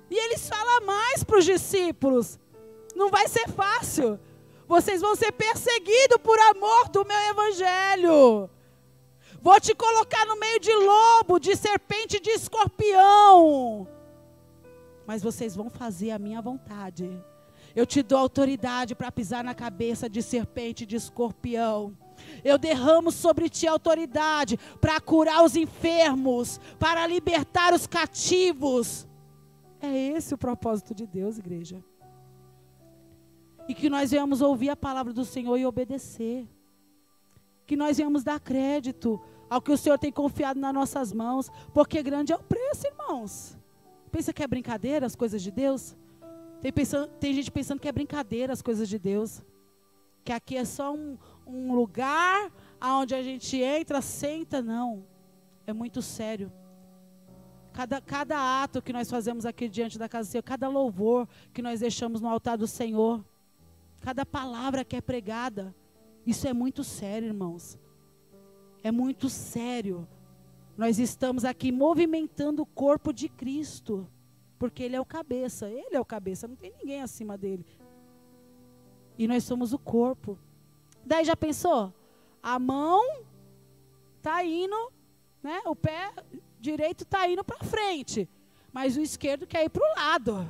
E ele fala mais para os discípulos: não vai ser fácil. Vocês vão ser perseguidos por amor do meu evangelho. Vou te colocar no meio de lobo, de serpente, de escorpião. Mas vocês vão fazer a minha vontade. Eu te dou autoridade para pisar na cabeça de serpente, de escorpião. Eu derramo sobre ti autoridade para curar os enfermos, para libertar os cativos. É esse o propósito de Deus, igreja. E que nós venhamos ouvir a palavra do Senhor e obedecer. Que nós venhamos dar crédito ao que o Senhor tem confiado nas nossas mãos, porque grande é o preço, irmãos. Pensa que é brincadeira as coisas de Deus? Tem gente pensando que é brincadeira as coisas de Deus. Que aqui é só um lugar onde a gente entra, senta, não. É muito sério. Cada ato que nós fazemos aqui diante da casa do Senhor, cada louvor que nós deixamos no altar do Senhor, cada palavra que é pregada, isso é muito sério, irmãos. É muito sério. Nós estamos aqui movimentando o corpo de Cristo, porque Ele é o cabeça. Ele é o cabeça, não tem ninguém acima dele. E nós somos o corpo. Daí já pensou? A mão está indo, né? O pé direito está indo para frente, mas o esquerdo quer ir para o lado.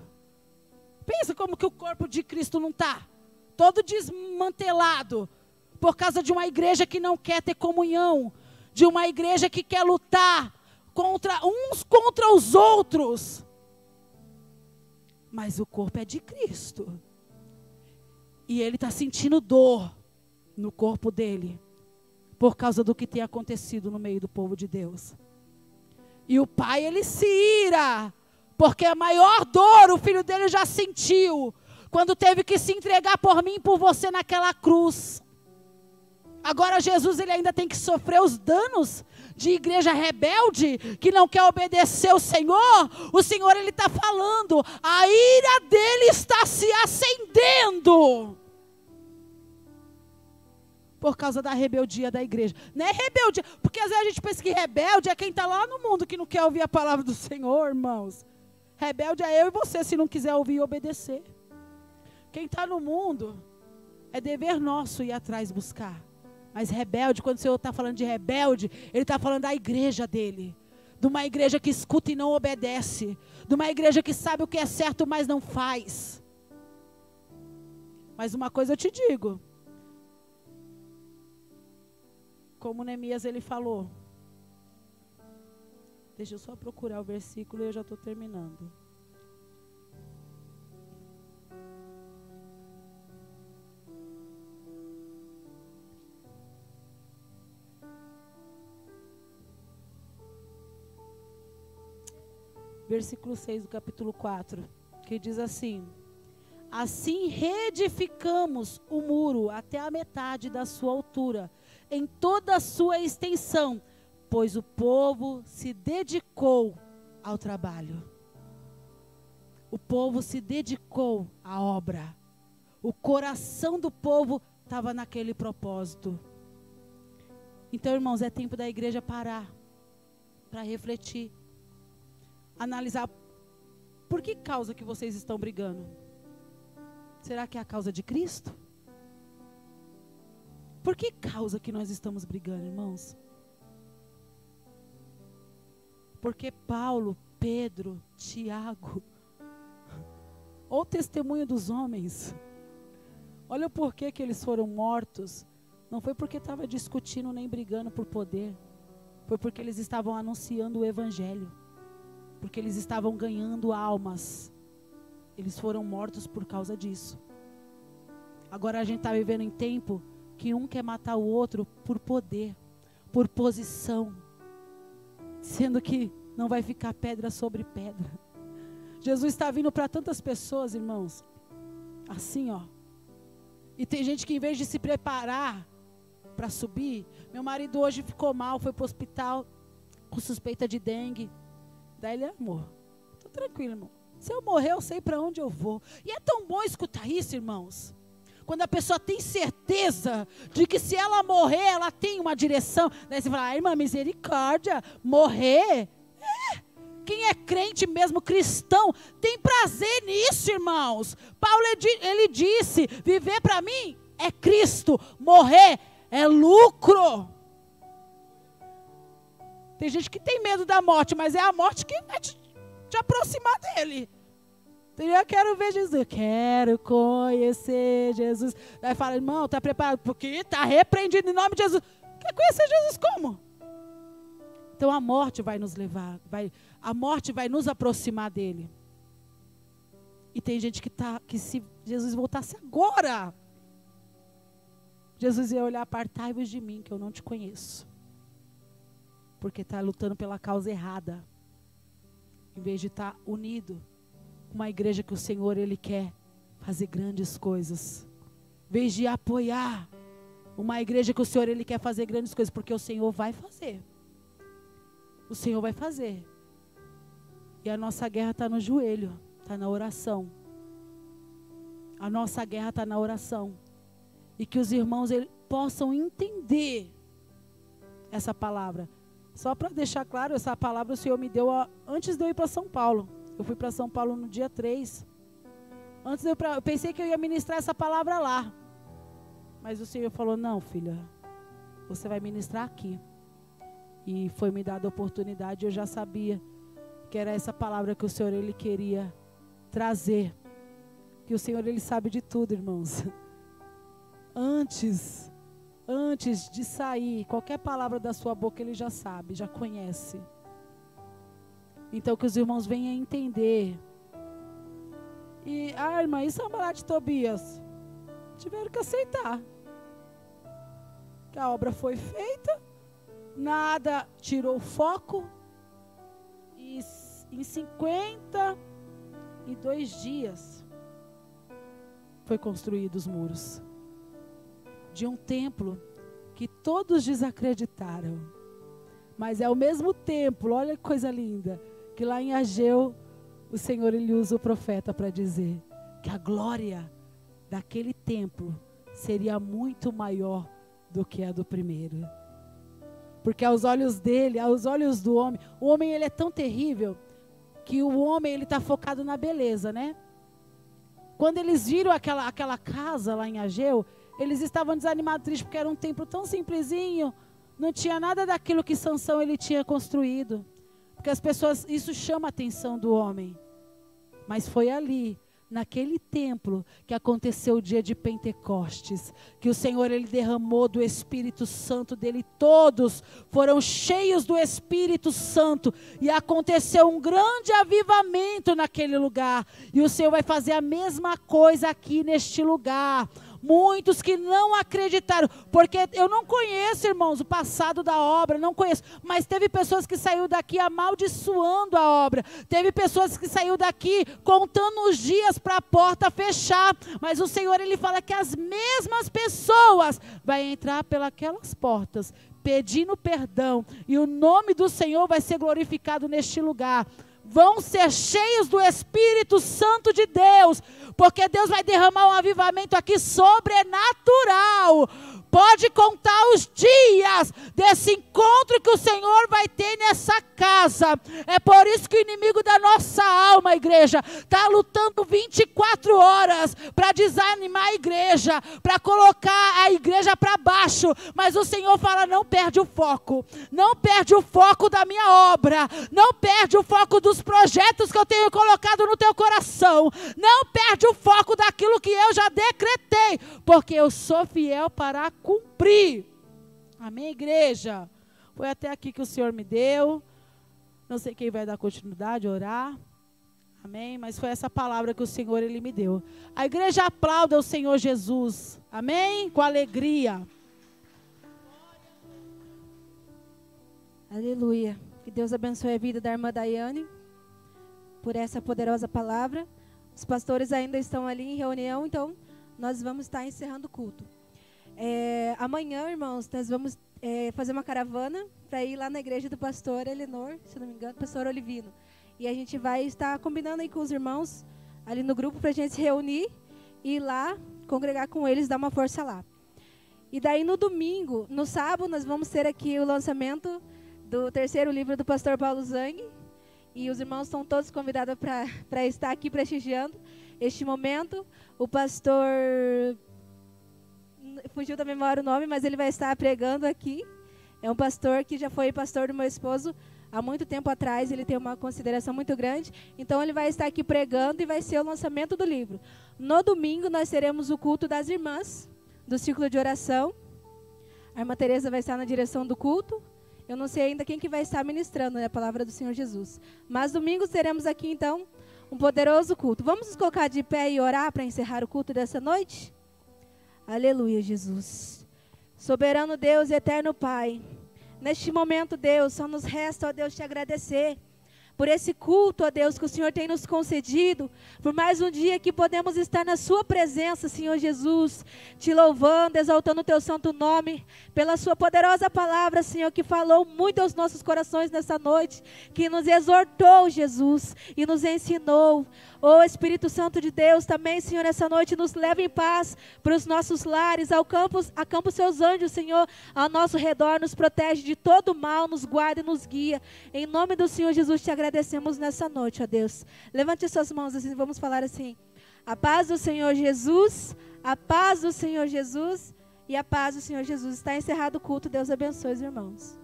Pensa como que o corpo de Cristo não está? Todo desmantelado, por causa de uma igreja que não quer ter comunhão, de uma igreja que quer lutar uns contra os outros. Mas o corpo é de Cristo. E ele está sentindo dor no corpo dele, por causa do que tem acontecido no meio do povo de Deus. E o pai, ele se ira, porque a maior dor o filho dele já sentiu, quando teve que se entregar por mim e por você naquela cruz. Agora Jesus, ele ainda tem que sofrer os danos de igreja rebelde, que não quer obedecer o Senhor. O Senhor, ele está falando, a ira dele está se acendendo, por causa da rebeldia da igreja. Não é rebeldia, porque às vezes a gente pensa que rebelde é quem está lá no mundo, que não quer ouvir a palavra do Senhor, irmãos. Rebelde é eu e você, se não quiser ouvir e obedecer. Quem está no mundo, é dever nosso ir atrás buscar. Mas rebelde, quando o Senhor está falando de rebelde, Ele está falando da igreja dele. De uma igreja que escuta e não obedece. De uma igreja que sabe o que é certo, mas não faz. Mas uma coisa eu te digo. Como Neemias ele falou. Deixa eu só procurar o versículo e eu já estou terminando. Versículo 6 do capítulo 4, que diz assim: assim reedificamos o muro até a metade da sua altura, em toda a sua extensão, pois o povo se dedicou ao trabalho. O povo se dedicou à obra. O coração do povo estava naquele propósito. Então, irmãos, é tempo da igreja parar, para refletir. Analisar por que causa que vocês estão brigando. Será que é a causa de Cristo? Por que causa que nós estamos brigando, irmãos? Porque Paulo, Pedro, Tiago, ou testemunho dos homens, olha o porquê que eles foram mortos. Não foi porque estava discutindo nem brigando por poder. Foi porque eles estavam anunciando o evangelho. Porque eles estavam ganhando almas. Eles foram mortos por causa disso. Agora a gente está vivendo em tempo que um quer matar o outro por poder, por posição. Sendo que não vai ficar pedra sobre pedra. Jesus está vindo para tantas pessoas, irmãos. Assim, ó. E tem gente que em vez de se preparar para subir. Meu marido hoje ficou mal, foi para o hospital com suspeita de dengue. Daí ele, amor, tô tranquilo, irmão. Se eu morrer, eu sei para onde eu vou. E é tão bom escutar isso, irmãos. Quando a pessoa tem certeza de que se ela morrer, ela tem uma direção. Daí você fala, irmã, misericórdia, morrer? Quem é crente mesmo, cristão, tem prazer nisso, irmãos. Paulo, ele disse, viver para mim é Cristo, morrer é lucro. Tem gente que tem medo da morte, mas é a morte que vai te aproximar dele. Eu quero ver Jesus, eu quero conhecer Jesus. Aí fala, irmão, está preparado? Porque está repreendido em nome de Jesus. Quer conhecer Jesus como? Então a morte vai nos levar, a morte vai nos aproximar dele. E tem gente que se Jesus voltasse agora, Jesus ia olhar, apartai-vos de mim, que eu não te conheço. Porque está lutando pela causa errada. Em vez de estar unido. Uma igreja que o Senhor, Ele quer fazer grandes coisas. Em vez de apoiar uma igreja que o Senhor, Ele quer fazer grandes coisas. Porque o Senhor vai fazer. O Senhor vai fazer. E a nossa guerra está no joelho. Está na oração. A nossa guerra está na oração. E que os irmãos possam entender essa palavra. Só para deixar claro, essa palavra o Senhor me deu antes de eu ir para São Paulo. Eu fui para São Paulo no dia 3. Antes eu pensei que eu ia ministrar essa palavra lá. Mas o Senhor falou, não, filha, você vai ministrar aqui. E foi me dada a oportunidade, eu já sabia que era essa palavra que o Senhor, Ele queria trazer. Que o Senhor, Ele sabe de tudo, irmãos. Antes de sair, qualquer palavra da sua boca, Ele já sabe, já conhece. Então que os irmãos venham entender. E, irmã, e Sambalá de Tobias? Tiveram que aceitar. Que a obra foi feita, nada tirou o foco. E em 52 dias foi construídos os muros. De um templo que todos desacreditaram. Mas é o mesmo templo, olha que coisa linda, que lá em Ageu, o Senhor, Ele usa o profeta para dizer que a glória daquele templo seria muito maior do que a do primeiro. Porque aos olhos dele, aos olhos do homem, o homem, ele é tão terrível, que o homem, ele está focado na beleza, né? Quando eles viram aquela casa lá em Ageu, eles estavam desanimados, tristes, porque era um templo tão simplesinho, não tinha nada daquilo que Sansão ele tinha construído. Porque as pessoas, isso chama a atenção do homem. Mas foi ali, naquele templo, que aconteceu o dia de Pentecostes, que o Senhor, Ele derramou do Espírito Santo dele, todos foram cheios do Espírito Santo, e aconteceu um grande avivamento naquele lugar, e o Senhor vai fazer a mesma coisa aqui neste lugar. Muitos que não acreditaram, porque eu não conheço, irmãos, o passado da obra, não conheço, mas teve pessoas que saíram daqui amaldiçoando a obra, teve pessoas que saíram daqui contando os dias para a porta fechar, mas o Senhor, Ele fala que as mesmas pessoas vão entrar pelas portas, pedindo perdão, e o nome do Senhor vai ser glorificado neste lugar. Vão ser cheios do Espírito Santo de Deus, porque Deus vai derramar um avivamento aqui sobrenatural. Pode contar os dias desse encontro que o Senhor vai ter nessa casa. É por isso que o inimigo da nossa alma, igreja, está lutando 24 horas para desanimar a igreja, para colocar a igreja para baixo. Mas o Senhor fala, não perde o foco. Não perde o foco da minha obra. Não perde o foco dos projetos que eu tenho colocado no teu coração. Não perde o foco daquilo que eu já decretei, porque eu sou fiel para cumprir. Amém, igreja? Foi até aqui que o Senhor me deu. Não sei quem vai dar continuidade, orar. Amém? Mas foi essa palavra que o Senhor, Ele me deu. A igreja aplauda o Senhor Jesus. Amém? Com alegria. Aleluia. Que Deus abençoe a vida da irmã Daiane por essa poderosa palavra. Os pastores ainda estão ali em reunião, então nós vamos estar encerrando o culto. Amanhã, irmãos, nós vamos fazer uma caravana para ir lá na igreja do pastor Elenor, se não me engano, pastor Olivino. E a gente vai estar combinando aí com os irmãos ali no grupo para a gente se reunir e ir lá congregar com eles, dar uma força lá. E daí no domingo, no sábado, nós vamos ter aqui o lançamento do 3º livro do pastor Paulo Zang. E os irmãos estão todos convidados para estar aqui prestigiando este momento. O pastor, fugiu da memória o nome, mas ele vai estar pregando aqui. É um pastor que já foi pastor do meu esposo há muito tempo atrás, ele tem uma consideração muito grande. Então ele vai estar aqui pregando e vai ser o lançamento do livro. No domingo nós teremos o culto das irmãs, do círculo de oração. A irmã Tereza vai estar na direção do culto. Eu não sei ainda quem que vai estar ministrando, né, a palavra do Senhor Jesus. Mas domingo teremos aqui então um poderoso culto. Vamos nos colocar de pé e orar para encerrar o culto dessa noite? Aleluia, Jesus. Soberano Deus e eterno Pai, neste momento, Deus, só nos resta, ó Deus, te agradecer por esse culto, ó Deus, que o Senhor tem nos concedido, por mais um dia que podemos estar na sua presença, Senhor Jesus, te louvando, exaltando o teu santo nome, pela sua poderosa palavra, Senhor, que falou muito aos nossos corações nessa noite, que nos exortou, Jesus, e nos ensinou. Ó Espírito Santo de Deus, também, Senhor, essa noite nos leva em paz para os nossos lares, acampa os seus anjos, Senhor, ao nosso redor, nos protege de todo mal, nos guarda e nos guia. Em nome do Senhor Jesus, te agradecemos nessa noite, ó Deus. Levante suas mãos assim, vamos falar assim: a paz do Senhor Jesus, a paz do Senhor Jesus e a paz do Senhor Jesus. Está encerrado o culto, Deus abençoe os irmãos.